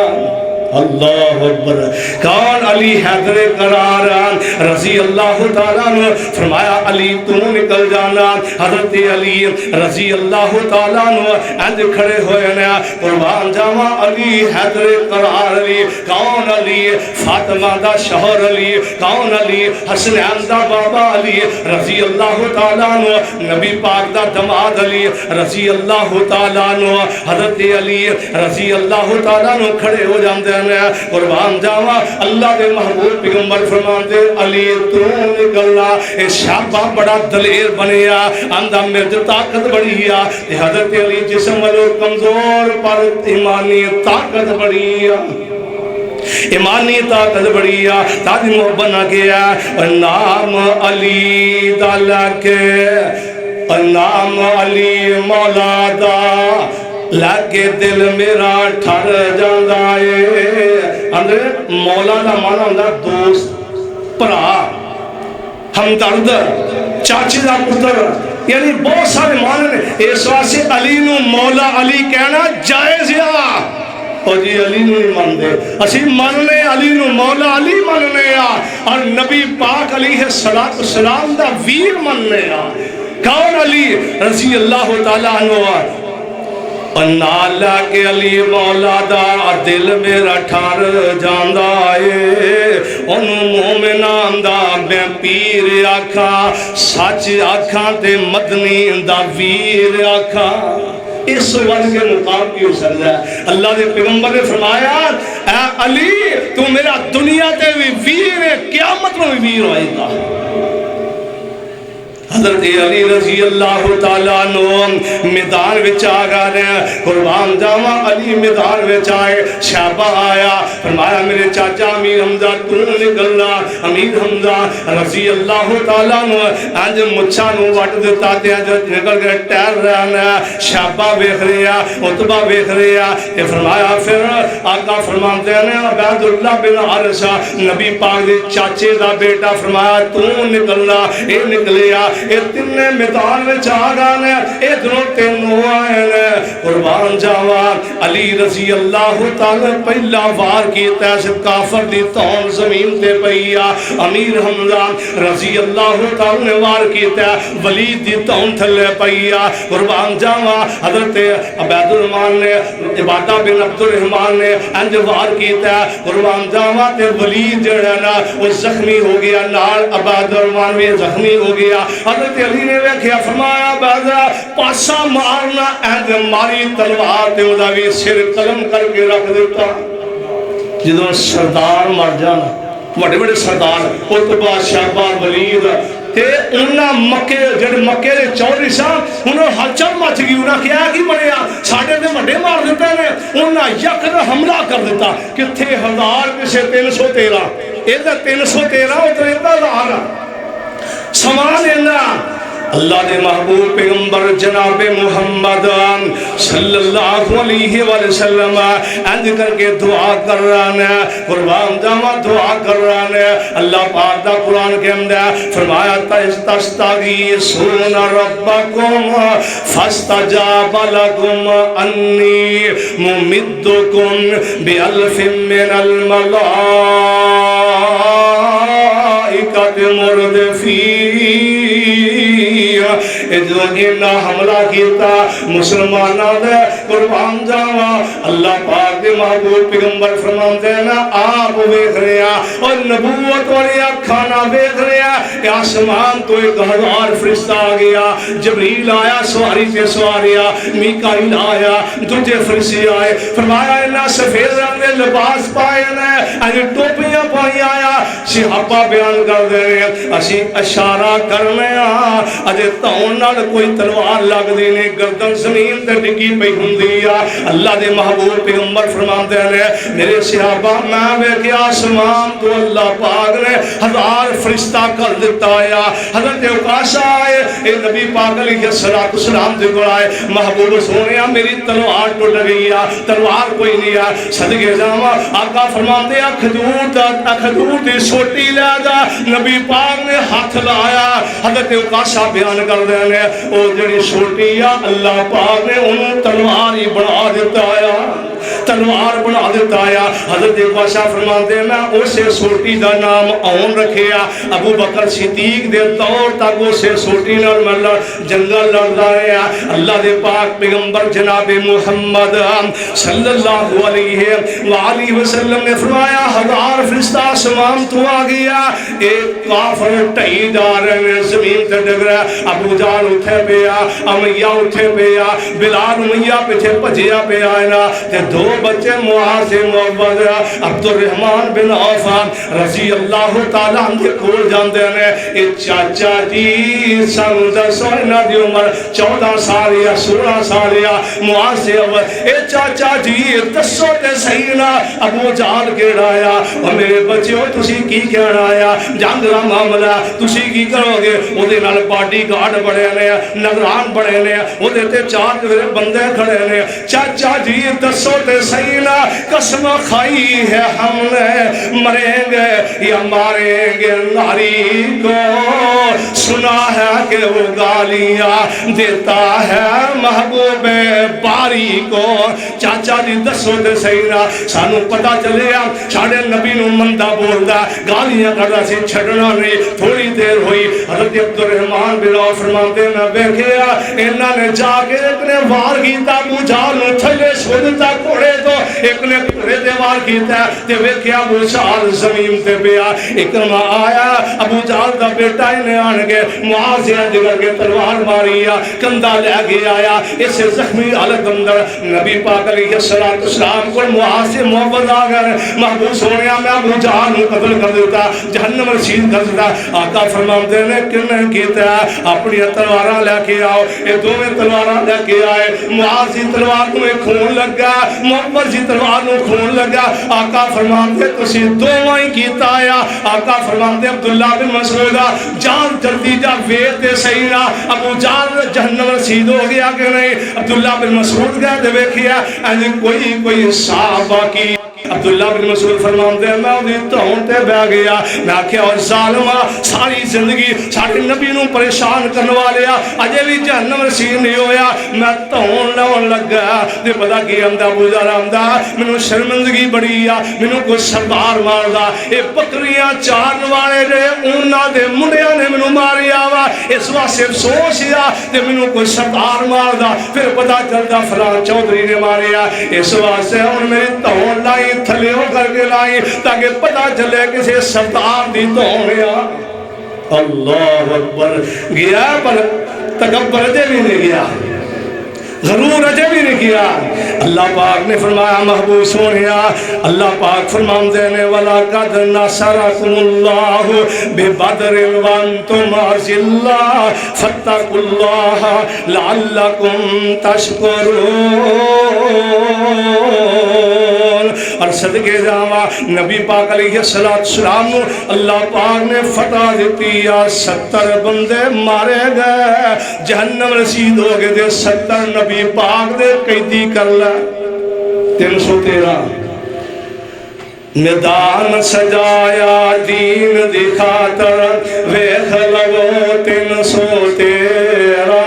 اللہ اکبر کون علی حیدر قرار رضی اللہ تعالیٰ نے فرمایا علی تو نکل جانا حضرت علی رضی اللہ تعالیٰ نے اند کھڑے ہوئے نے قربان جاوا علی حیدر قرار علی کون علی فاطمہ دا شوہر علی کون علی حسنین دا بابا علی رضی اللہ تعالیٰ نے نبی پاک دا دماد علی رضی اللہ تعالیٰ نے حضرت علی رضی اللہ تعالیٰ نے کھڑے ہو جاندے قربان جاوا اللہ دے محبوب پیغمبر فرماندے علی تو نکلنا اے شابہ بڑا دلیر بنیا اندہ مرد طاقت بڑھیا حضرت علی جسم والو کمزور پر ایمانی طاقت بڑھیا ایمانی طاقت بڑھیا تاکہ محبت نہ کیا نام علی دالا کے نام علی مولا دا لگے دل میرا ٹھر جاندائے اندر مولا دا مانا ہوندہ دوست پرا ہمدرد چاچی دا پتر یعنی بہت سارے معنی نے اس واسطے علی نو مولا علی کہنا جائز یا اور جی علی نو نہیں ماندے اسی ماننے علی نو مولا علی ماننے یا اور نبی پاک علیہ السلام دا ویر ماننے یا کون علی رضی اللہ تعالیٰ عنہ نالا کے علی مولا دا دل میرا ٹھار جاندہ آئے انہوں مومنان دا میں پیر آکھا سچ آکھا تے مدنی دا ویر آکھا اس وقت کے مقام کی سر ہے اللہ دے پیغمبر نے فرمایا اے علی تو میرا دنیا تے بھی ویر ہے قیامت میں بھی ویر ہوئے گا حضرت علی رضی اللہ تعالیٰ عنہ میدان وچ آ گئے قربان جاوا علی میدان وچ آئے شہبہ آیا فرمایا میرے چاچا امیر حمزہ تو نکلنا امیر حمزہ رضی اللہ تعالیٰ عنہ انج مچھا نو وٹ دیتا تے انج نکل گئے ٹہر رہنا شہبہ ویکھ رہا عتبہ ویکھ رہا تے فرمایا پھر آقا فرماتے ہیں عبید اللہ بن حارثہ نبی پاک دے چاچے دا بیٹا فرمایا تو نکلنا اے نکلیا اے تنے میدان میں چاہانے اے دنوں تینوں آئے قربان جاوا علی رضی اللہ تعالیٰ پہلا وار کیتا ہے کافر دی تون زمین تے پہیا امیر حمزہ رضی اللہ تعالیٰ نے وار کیتا ہے ولید دی تون تھلے پہیا قربان جاوا حضرت عبید الرحمن نے عبادہ بن عبد الرحمن نے انج وار کیتا ہے قربان جاوا تے ولید جڑنا وہ زخمی ہو گیا نال عبید الرحمن بھی زخمی ہو گیا حضرت علی نے ویکھیا فرمایا بازا پاسا مارنا اہد ماری تلوار تے او دا وی سر قلم کر کے رکھ دیتا جدوں سردار مر جانا بڑے بڑے سردار عتبہ شہبہ ولید تے انہاں مکے جڑے مکے دے چودھری صاحب انہاں ہلچل مچ گئی انہاں کیا کی بنیا ساڈے تے وڈے مار دیتے نے انہاں یکدم حملہ کر دیتا کتھے 1000 کسے 313 اے تے 313 ادھر ادھر سامان اینا اللہ دے محبوب پیغمبر جناب محمد صلی اللہ علیہ وسلم اند کر کے دعا کر رہا ہے، قربان جاوا دعا کر رہا ہے۔ اللہ پاک دا قرآن کے اندر فرمایا تستغیثون ربکم فاستجاب لکم انی ممدکم بألف من الملائکۃ مردفین۔ جو انہا حملہ کیتا مسلمانہ دے قربان جاوا اللہ پاک دے محبوب پیغمبر فرمان دے نا آپ ویکھ رہا اور نبوت والی کھانا ویکھ رہا کہ آسمان تو 1000 فرشتہ آ گیا، جبریل آیا سواری تے سواریا، میکائیل آیا، دوجے فرشتے آئے، فرمایا انہا سفید رنگ دے لباس پائے نے، ٹوپیاں پائی آیا، صحابہ بیان کر دے رہے اسی اشارہ کرنے اجے تاؤن نال کوئی تلوار لگ دینے گردن زمین تے ڈگی پئی ہوندی آ۔ اللہ دے محبوب پیغمبر فرماندے نے میرے صحابہ میں ویکھے آسمان تو اللہ پاک نے 1000 فرشتہ کر دیتا آیا۔ حضرت عکاشہ آئے، اے نبی پاک علیہ السلام دے کول آئے، محبوب سونیا میری تلوار ٹوٹ گئی آ، تلوار کوئی نہیں آ، صدقے جاواں آقا فرماندے کھجور دی سوٹی لے جا، نبی پاک نے ہاتھ لایا، حضرت عکاشہ بیان کر دے نے او جڑی چھوٹی آ اللہ پاک نے انہوں تلوار ہی بنا دیتا آیا، تلوار بنا دیتا آیا۔ حضرت عکاشہ فرماتے میں اسے چھوٹی دا نام اون رکھیا، ابو بکر صدیق دے دور تک اسے چھوٹی نال مطلب جنگل لڑدا رہیا۔ اللہ دے پاک پیغمبر جناب محمد صلی اللہ علیہ وآلہ وسلم نے فرمایا 1000 فرشتہ آسمان تو آ گیا، ایک کافر ٹئی جا رہے ہیں زمین تے ڈگ رہا، ابو جہل اٹھے پیا، امیہ اٹھے پیا، بلال امیہ پیچھے بھجیا پیا نا، تے 2 بچے معاذ معوذ عبد الرحمن بن عوف رضی اللہ تعالیٰ عنہ کول جاندے نے، اے چاچا جی سانو دسو انہاں دی عمر 14 سال یا 16 سال یا معاذ اے چاچا جی دسو تے صحیح نا ابو جہل کیڑا آیا، او میرے بچیو تسی کی کہنا آیا، جنگ دا معاملہ تسی کی کرو گے؟ او دے نال باڈی گارڈ بڑے نے، نگران بڑے نے، او دے تے 4 بندے کھڑے نے، چاچا جی دسو تے صحیح نا قسم کھائی ہے ہم نے مریں گے یا ماریں گے ناری کو، سنا ہے کہ وہ گالیاں دیتا ہے محبوب باری کو، چاچا جی دسو تے صحیح نا سانو پتہ چلے ساڑے نبی نو مندہ بولدا گالیاں کردا سی چھڑنا نہیں۔ تھوڑی دیر ہوئی حضرت عبد الرحمن بن عوف فرماندے میں بیٹھیا انہاں نے جا کے ایک نے وار کیتا ابو جہل نو تھلے چھوڑتا گھوڑے تو، ایک نے گھوڑے تے وار کیتا تے ویکھیا ابو جہل زمین تے پیا، اکرمہ آیا ابو جہل دا بیٹا انہیں آن کے معاذ جگر کے تلوار ماریا، کندھا لے کے آیا، اس زخمی حالت اندر نبی پاک علیہ السلام کو معاذ محبت آ گئے، محبوب سونیا میں ابو جہل نو قتل کر دیتا، جہنم رسید کر دیتا۔ آقا فرماتے نے کنے کیتا اپنی تلواراں لے کے آؤ، یہ دوویں تلواراں لے کے آئے، معاذ دی تلوار کو خون لگا، محمد دی تلوار کو خون لگا، آقا فرماتے تسی دوواں ہی کیتا آیا، آقا فرماتے عبداللہ بن مسعود جان جلدی جا ویت دے صحیح نا ابو جان جہنم رسید ہو گیا کہ نہیں؟ عبداللہ بن مسعود گئے دے ویکھیا ایسے کوئی صحابہ کی عبداللہ بن مسعود فرماتے ہیں میں انہی تہون تے بہ گیا، میں آکھیا اور ظالمہ ساری زندگی ساڑھے نبی نو پریشان کرنے والے اجے بھی جہنم رسید نہیں ہویا، میں تہون لون لگ گیا تے پتا کی آمدہ ابو ذر آمدہ منو شرمندگی بڑی منو کوئی سردار ماردا، اے بکریاں چارن والے جے انہاں دے منڈیاں نے منو ماریا وا، اس واسطے افسوس تے منو کوئی سردار ماردا، پھر پتا چلدا فلاں چودھری نے ماریا، اس واسطے ہن میری تہون لائی تھلے ہو کر کے لائی تاکہ پتا چلے کسی سردار دی دھونیا۔ اللہ اکبر گیا پر تکبر اجے بھی نہیں گیا، غرور اجے بھی نہیں کیا۔ اللہ پاک نے فرمایا محبوب سونیا، اللہ پاک فرماندے نے وَلَقَدْ نَصَرَكُمُ اللَّهُ بِبَدْرٍ وَأَنْتُمْ أَذِلَّةٌ فَاتَّقُوا اللَّهَ لَعَلَّكُمْ تَشْكُرُونَ۔ اور صدقے جاواں نبی پاک علیہ السلام اللہ پاک نے فتح دیتی یا 70 بندے مارے گئے جہنم رسید ہو گئے دے 70 نبی پاک دے قیدی کر لے 313 میدان سجایا دین دی خاطر ویکھ لو 313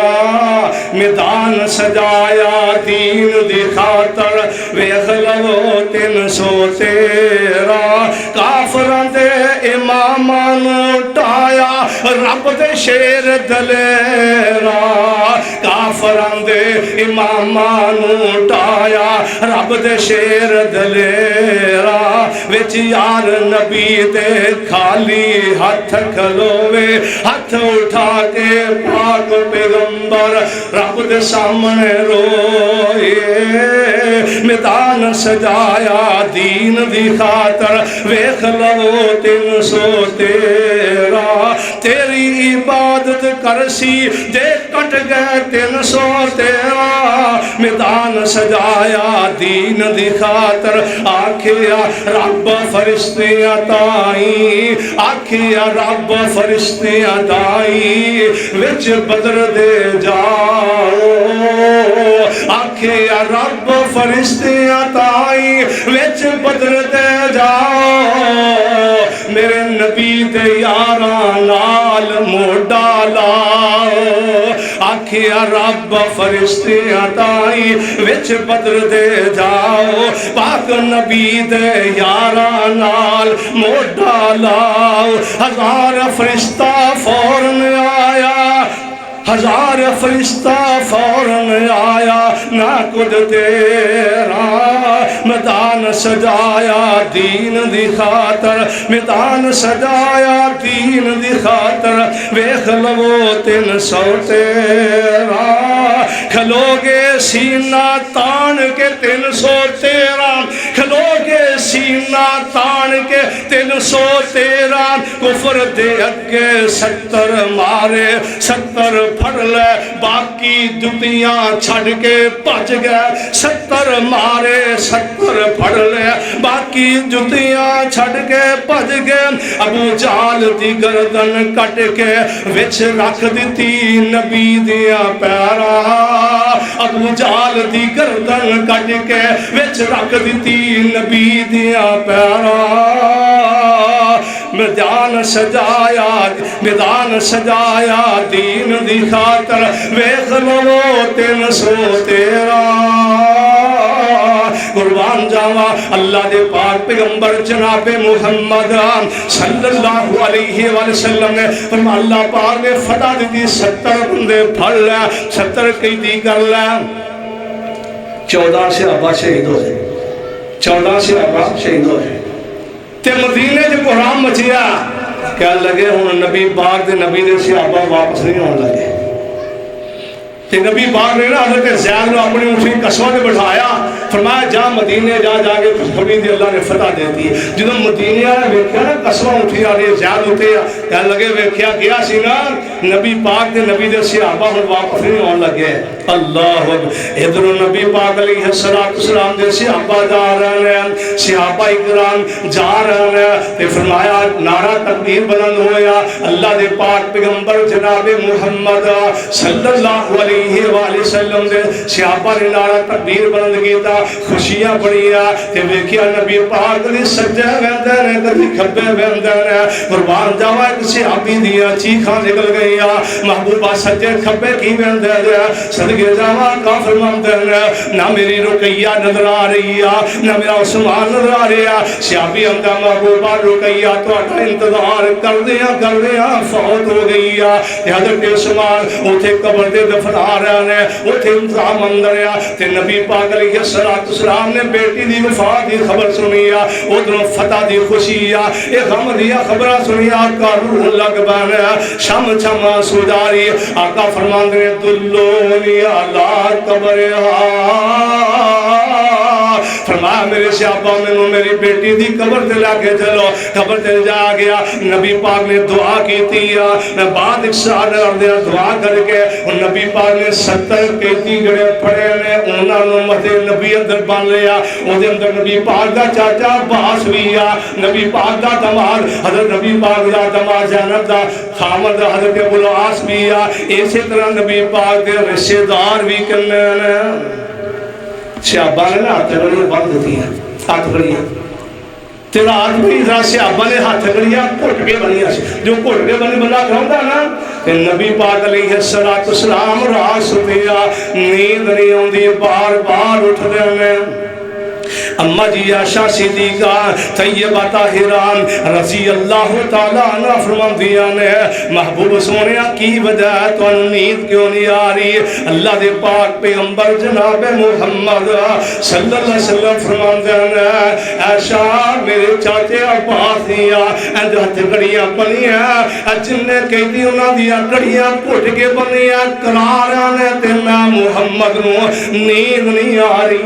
میدان سجایا دین دی خاطر ویکھ لو 313 کافراں دے اماماں نوں ٹایا رب دے شیر دلیرا کافراں دے اماماں نوں ٹایا رب دے شیر دلیرا وچ یار نبی دے خالی ہاتھ کھلوے ہاتھ اٹھا کے پاک پیغمبر رب دے سامنے روئے میدان سجایا دین دی خاطر ویکھ لو 313 تیری عبادت کرسی دے کٹ گئے 313 میدان سجایا دین دی خاطر آکھیا رب فرشتیاں تائیں آکھیا رب فرشتیاں تائیں وچ بدر دے جاؤ آکھیا رب فرشتیاں تائیں وچ بدر دے جاؤ میرے نبی دے یاراں نال موڈا لاؤ آکھیا رب فرشتیاں تائیں وچ بدر دے جاؤ پاک نبی دے یاراں نال موڈا لاؤ 1000 فرشتہ فوراً آیا 1000 فرشتہ فوراً آیا نہ کچھ تیرا میدان سجایا دین دی خاطر میدان سجایا دین دی خاطر ویکھ لو 313 کھلو گے سینہ تان کے 313 کھلو گے سینہ تان کے 313 کفر دے اگے 70 مارے 70 پھڑ لے باقی جتیاں چھڑ کے بچ گئے 70 مارے 70 پھڑ لے باقی جتیاں چھڑ کے بچ گئے ابو جہل دی گردن کٹ کے وچ رکھ دیتی نبی دیاں پیراں ابو جہل دی گردن کٹ کے وچ رکھ دیتی نبی دیاں پیراں میدان سجایا دین دی خاطر ویکھ لو 313 قربان جاواں اللہ دے پاک پیغمبر جناب محمد صلی اللہ علیہ وسلم نے فرمایا اللہ پاک نے فتح دی 70 بندے پھڑ لے 70 قیدی کر لے 14 صحابہ شہید ہوئے 14 صحابہ شہید ہوئے تے مدینے جو قرآن مچیا کیا لگے ہوں نبی پاک دے نبی دے صحابہ واپس نہیں ہونے لگے کہ نبی پاک نے نا حضرت زید نے اپنی اونٹنی قصبہ میں بٹھایا فرمایا جا مدینے جا کے خوشخبری دی اللہ نے فتح دے دی جدو مدینے نے ویکھیا نا قصبہ اونٹھی آ رہی زید ہوتے کہنے لگے ویکھیا گیا سی نا نبی پاک دے نبی دے صحابہ ہن واپس نہیں ہونے لگے اللہ ادھر نبی پاک علیہ السلام دے صحابہ جا رہے ہیں صحابہ اکرام جا رہے ہیں تے فرمایا نعرہ تکبیر بلند ہویا اللہ دے پاک پیغمبر جناب محمد صلی اللہ علیہ وآلہ وسلم دے صحابہ نے نعرہ تکبیر بلند کیتا خوشیاں بڑھیا تے ویکھیا نبی پاک دی سجدے ویندے نے کدی کھبے ویندے نے قربان جاواں ایک صحابی دیاں چیخاں نکل گئیاں محبوبہ سجدے کھبے کی ویندے دے صدقے جاواں کافر مندے نے نہ میری رقیہ نظر آ رہی ہے نہ میرا عثمان نظر آ رہا صحابی ہمدا محبوبہ رقیہ تہاڈا انتظار کردیاں فوت ہو گئی ہے تے حضرت عثمان اوتھے قبر دے دفنا رہے نے اوتھے انتظام اندر ہے تے نبی پاک علیہ السلام نے بیٹی دی وفات دی خبر سنی ہے ادھروں فتح دی خوشی ہے اے غم دی خبراں سنی آقا روح لگ بن شم شم سجاری آقا فرماندے نے دلونی علی قبرہا فرمایا میرے صحابہ میں میری بیٹی دی قبر تے لا کے چلو. قبر تے جا گیا. نبی پاک نے دعا کی تھی بعد ایک سال دعا کر کے نبی پاک نے 70 قیدی جڑے پڑے نے انہاں نوں مدے نبی اندر بن لیا. اون دے اندر نبی پاک دا چاچا عباس بھی آ, نبی پاک دا دماد حضرت نبی پاک دا دماد زینب دا خامد حضرت ابو العاص بھی آ. اسی طرح نبی پاک دے رشتہ دار بھی کنے نے. صحابہ نے ہاتھ گڑیاں بند دیتی ہیں, ہاتھ گڑیاں تیرا آدمی ذرا صحابہ نے ہاتھ گڑیاں گھٹ کے بنیا سی. جو گھٹ کے بنی بندہ کھاؤں نا کہ نبی پاک علیہ السلام رات سُتیا نیند نہیں آتی بار بار اٹھ دے. اما جی عائشہ صدیقہ طیبہ طاہرہ رضی اللہ تعالیٰ عنہ فرماندیاں نے محبوب سونیا کی وجہ ہے تو نیند کیوں نہیں آ رہی. اللہ دے پاک پیغمبر جناب محمد صلی اللہ علیہ وسلم فرماندیاں نے عائشہ میرے چاچے عباس دیا انج ہتھ گڑیاں بنیاں جن نے قیدی انہاں دیا گڑیاں گھٹ کے بنیاں قرار نے تے میں محمد نو نیند نہیں آ رہی.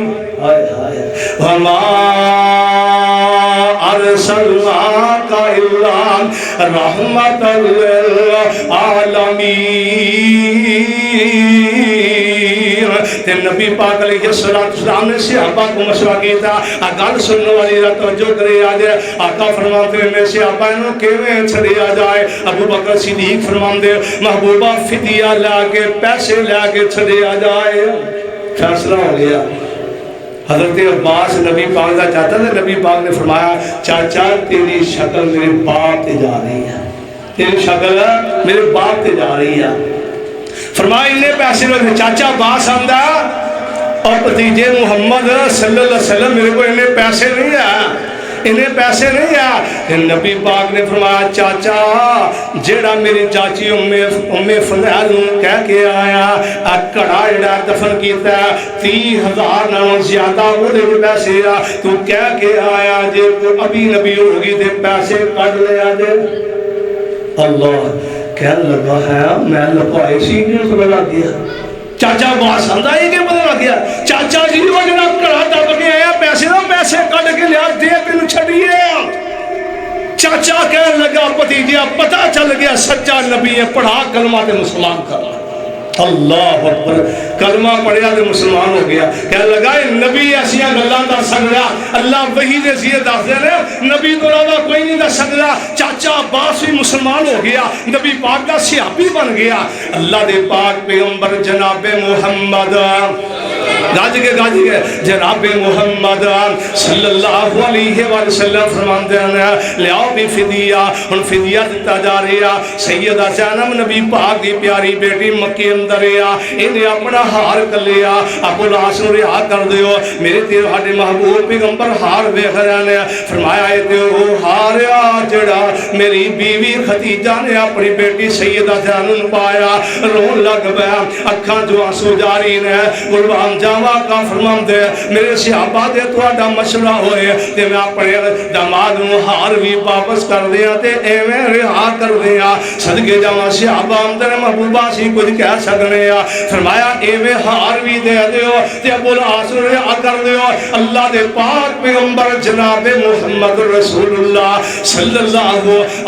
وما ارسلناک الا رحمت للعالمین. تے نبی پاک علیہ السلام نے صحابہ کو مشورہ کیتا گل سننے والی توجہ کرے آ جائے. آقا فرماتے ہیں صحابہ انہوں کیویں چھڑیا جائے. ابو بکر صدیق فرماندے محبوبہ فدیہ لا کے پیسے لا کے چھڑیا جائے. فیصلہ ہو گیا. حضرت عباس نبی پاک دا چاچا تھا. نبی پاک نے فرمایا چاچا تیری شکل میرے باپ تے جا رہی ہے, تیری شکل میرے باپ تے جا رہی ہے. فرمایا انہیں پیسے میں چاچا عباس آندا اور بھتیجے محمد صلی اللہ علیہ وسلم میرے کو انہیں پیسے نہیں ہے, انہیں پیسے نہیں ہے. نبی پاک نے فرمایا چاچا جیڑا میری چاچی ام فضیل کہہ کے آیا کڑا جڑا دفن کیتا 30,000 نالوں زیادہ وہ دے پیسے تو کہہ کے آیا جے ابھی نبی ہوگی تے پیسے کٹ لیا دے. اللہ کہنے لگا ہے میں لپائے سی نہیں پتہ لگ گیا. چاچا عباس آندا ہے کہ پتہ لگ گیا چاچا جی وہ جڑا کڑا دب کے آیا پیسے نہ پیسے کٹ کے لیا دے تینوں چھڈیے. چاچا کہنے لگا بھتیجا پتہ چل گیا سچا نبی ہے پڑھا کلمہ تے مسلمان کر. اللہ اکبر کلمہ پڑھیا تے مسلمان ہو گیا. کہنے لگا نبی ایسیاں گلاں دس سکدا اللہ وحی دے ذریعے دس دے نے نبی تو علاوہ کوئی نہیں دس سکدا. چاچا عباس بھی مسلمان ہو گیا, نبی پاک کا صحابی بن گیا. اللہ دے پاک پیغمبر جناب محمد گاج کے جناب محمد صلی اللہ علیہ وسلم فرماندے ہیں لیاؤ بھی فدیہ. ہن فدیہ دتا جا رہا. سیدہ زینب نبی پاک دی پیاری بیٹی مکے اندر انہیں اپنا ہار کر لیا. ابو العاص نو رہا کر دیو میرے تیرے ہاڈے محبوب پیغمبر ہار ویکھ رہے نے. فرمایا اے تے او ہار جڑا میری بیوی خدیجہ نے اپنی بیٹی سیدہ زینب نو پایا. رون لگ پیا اکھاں جو آنسو جاری نے. قربان جاواں کا فرماندے میرے صحابہ دے تہاڈا مشورہ ہوئے تے میں اپنے داماد نو ہار بھی واپس کر دیاں تے ایویں رہا کر دیاں. صدقے جاواں صحابہ اندر محبوبہ سی کچھ کہہ سکنے آ. فرمایا ایویں ہار بھی دے دیو تے ابو العاص رہا کر دیو. اللہ دے پاک پیغمبر جناب محمد رسول اللہ صلی اللہ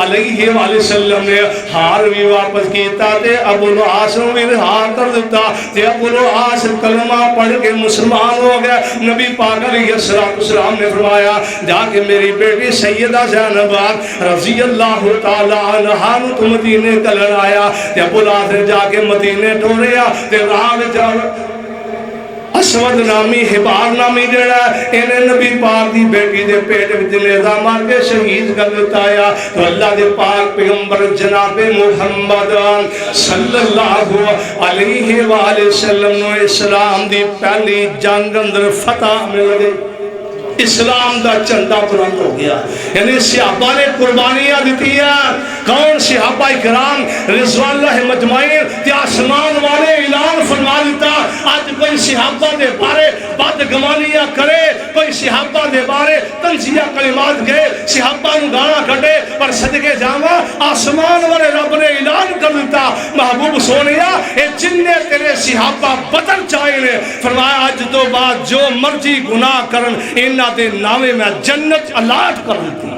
علیہ وآلہ وسلم نے ہار بھی واپس کیتا تے ابو العاص بھی رہا کر دیتا تے ابو العاص کلمہ پڑھ کے مسلمان ہو گیا. نبی پاک علیہ السلام نے فرمایا جا کے میری بیٹی سیدہ زینب رضی اللہ تعالی عنہا نو تو مدینے کلن آیا. تے ابو العاص نے جا کے مدینے ٹوریا تے راہ وچ اسود نامی حبار نامی جڑا انہیں نبی پاک دی بیٹی دے پیٹ وچ نیزہ مار کے شہید کر دیتا ہے. تو اللہ دے پاک پیغمبر جناب محمد صلی اللہ علیہ وآلہ وسلم نو اسلام دی پہلی جنگ اندر فتح مل گئی. اسلام دا جھنڈا بلند ہو گیا. یعنی صحابہ نے قربانیاں دیتی ہیں. کون صحابہ کرام رضوان اللہ مجمعین تے آسمان والے اعلان فرما دیتا اج کوئی صحابہ دے بارے بدگمانیاں کرے, کوئی صحابہ دے بارے تنزیہ کلمات گئے, صحابہ نو گانا کڈے, پر صدقے جاواں آسمان والے رب نے اعلان کر دیتا محبوب سونیا اے جننے تیرے صحابہ بدل چاہے نے, فرمایا اج تو بعد جو مرضی گناہ کرن انہاں دے نامے میں جنت الاٹ کر دیتی.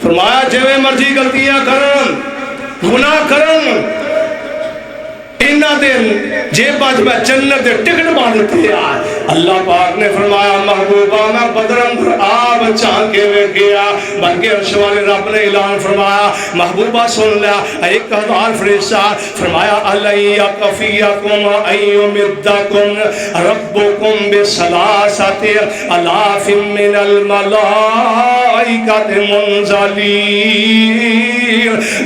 فرمایا جویں مرضی غلطیاں کرن گناہ کرن انہاں دے جیب اج میں جنت دے ٹکٹ مار دیتے ہیں. اللہ پاک نے فرمایا محبوبہ میں بدر اندر آب چاہ کے ویکھیا, بلکہ عرش والے رب نے اعلان فرمایا محبوبہ سن لیا 1000 فرشتہ, فرمایا علی کفیکم ایمدکم ربکم بثلاثۃ الاف من الملائکۃ منزلین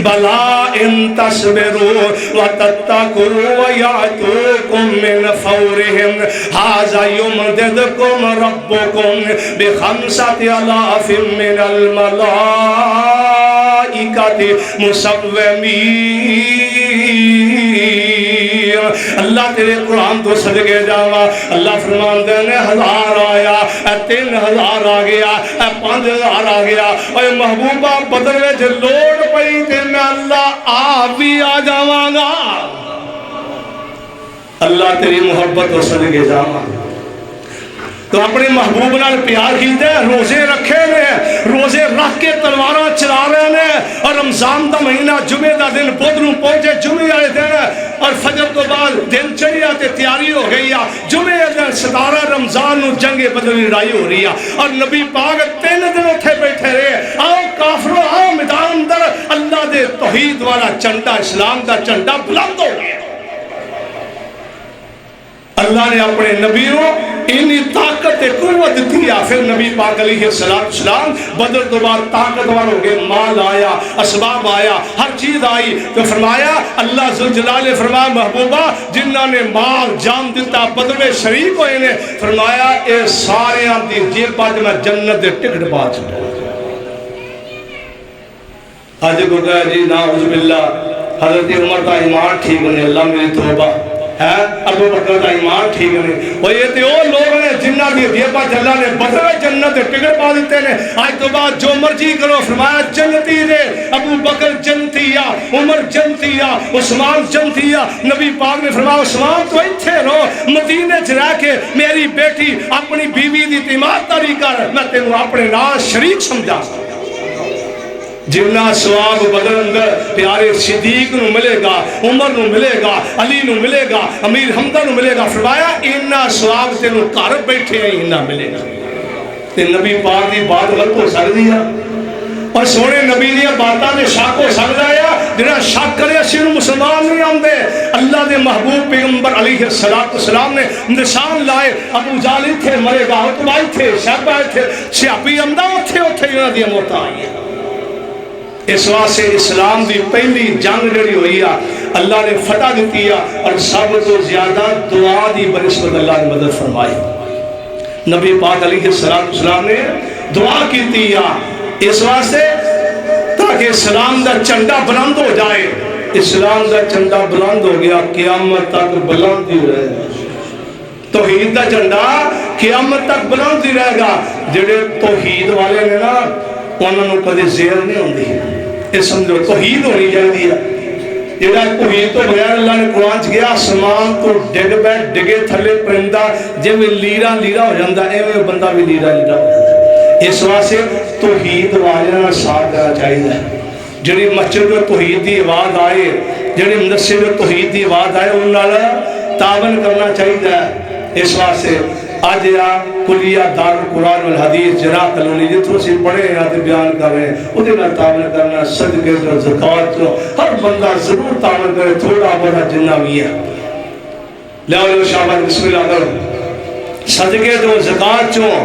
بلا ان تصبروا وتتقوا ويعطوكم من فورهم هذا يمددكم ربكم ب5000 من الملائكة مسومين. اللہ تیرے قرآن تو صدقے جاوا. اللہ فرماندے نے 1000 آیا, 3000 آ گیا, 5000 آ گیا. اے محبوبہ بدر وچ لوڑ پئی تے میں اللہ آپ بھی آ جاواں گا. اللہ تیری محبت و صدقے جاواں. تو اپنے محبوب نال پیار کیتے, روزے رکھے نے, روزے رکھ کے تلواراں چلا رہے نے, اور رمضان دا مہینہ جمعے دا دن بدھ نوں پہنچے, جمعے والے دن اور فجر تو بعد دن چڑھیا تے تیاری ہو گئی ہے. جمعے دن 17 رمضان نوں جنگ بدر دی لڑائی ہو رہی ہے, اور نبی پاک 3 دن اوتھے بیٹھے رہے. آؤ کافرو آؤ میدان اندر, اللہ دے توحید والا جھنڈا, اسلام دا جھنڈا بلند ہو گیا. اللہ نے اپنے نبیوں انی طاقت قوت دیا. پھر نبی پاک علیہ السلام بدر تو بعد طاقتور ہو گئے, مال آیا, اسباب آیا, ہر چیز آئی. تو فرمایا اللہ ذوالجلال نے فرمایا محبوبہ جنہاں نے مال جان دیتا بدر میں شریک ہوئے نے, فرمایا اے سارے دی جیب پاج میں جنت دے ٹکٹ پا چھوڑا. آج کو کہا جی نعوذ باللہ حضرت عمر کا ایمان ٹھیک نہیں, اللہ میری توبہ ہے, ابو بکر کا ایمان ٹھیک نہیں. وہ یہ تو لوگ نے جنہ دی جیبا جلا نے بدر جنت ٹکٹ پا دیتے نے. آج تو بعد جو مرضی کرو, فرمایا جنتی دے, ابو بکر جنتی یا, عمر جنتی یا, عثمان جنتی یا. نبی پاک نے فرمایا عثمان تو ایتھے رہو, مدینے چ رہ کے میری بیٹی اپنی بیوی دی تیمارداری کر, میں تینوں اپنے نال شریک سمجھا. جنہ ثواب بدر اندر پیارے صدیق نو ملے گا, عمر نو ملے گا, علی نو ملے گا, امیر حمزہ نو ملے گا. فرمایا انہاں ثواب تینوں گھر بیٹھے ہیں انہاں ملے گا. تے نبی پاک دی بات غلط ہو سکدی ہے, اور سونے نبی دی باتاں تے شک ہو سکدا ہے. جڑا شک کرے اسی نوں مسلمان نہیں آندے. اللہ دے محبوب پیغمبر علیہ السلام نے نشان لائے, ابو جہل ایتھے مرے گا, عتبہ ایتھے, شیبہ ایتھے, صحابی امدا اوتھے انہاں دی موت آئی ہے. اس واسطے اسلام دی پہلی جنگ جڑی ہوئی ہے اللہ نے فتح دیتی ہے, اور سب تو زیادہ دعا دی بنسبت اللہ نے مدد فرمائی. نبی پاک علیہ السلام نے دعا کی تھی اس واسطے تاکہ اسلام دا جھنڈا بلند ہو جائے. اسلام دا جھنڈا بلند ہو گیا, قیامت تک بلند ہی رہے گا. توحید دا جھنڈا قیامت تک بلند ہی رہے گا. جڑے توحید والے نے نا انہوں نے کدی زیر نہیں ہوندی. یہ سمجھو توحید ہونی چاہیے. جڑا توحید تو بغیر اللہ نے قرآن چ گیا آسمان تو ڈگ پہ ڈگے تھلے پرندہ جویں لیرا لیرا ہو جاتا ایویں بندہ بھی لیرا لیرا ہو جاتا. اس واسطے توحید والے نال ساتھ دینا چاہیے. جڑی مسجد میں توحید دی آواز آئے, جڑی مدرسے میں توحید دی آواز آئے, ان نال تعاون کرنا چاہیے. اس واسطے آج یا کلیہ دار القرآن والحدیث جناح کلونی جتوں سے پڑھے ہیں تے بیان کر رہے ہیں وہ نال تعاون کرنا, صدقے تو زکوٰۃ تو ہر بندہ ضرور تعاون کرے تھوڑا بڑا جنہ بھی ہے. لو شاباش بسم اللہ کرو. صدقے تو زکوٰۃ چوں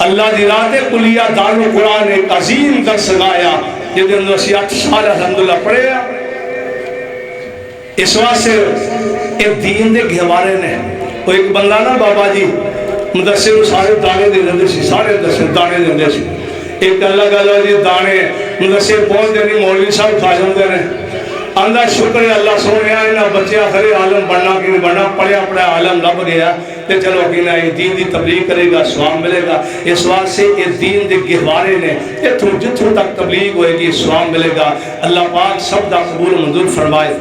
اللہ دی راہ تے کلیہ دار القرآن ایک عظیم درس لگایا جے دے اندر اسی 8 سال الحمدللہ پڑھے. اس واسطے ایک دین دے گہوارے نے. وہ ایک بندہ نا بابا جی مدثر سارے دانے دے دے سی، سارے مدثر دانے دے دے سی۔ ایک اللہ گلا جی دانے مدثر پہنچ دے نہیں، مولوی صاحب کھا جاندے نے۔ آندہ شکر ہے اللہ سونے آئے نا بچے آخری عالم بننا کی نہیں بننا، پڑھیا پڑھا عالم لب گیا تے چلو کہنا یہ دین دی تبلیغ کرے گا، سواب ملے گا۔ اس واسطے سے یہ دین دے گہوارے نے جتھوں تک تبلیغ ہوئے گی سواب ملے گا۔ اللہ پاک سب دا قبول منظور فرمائے۔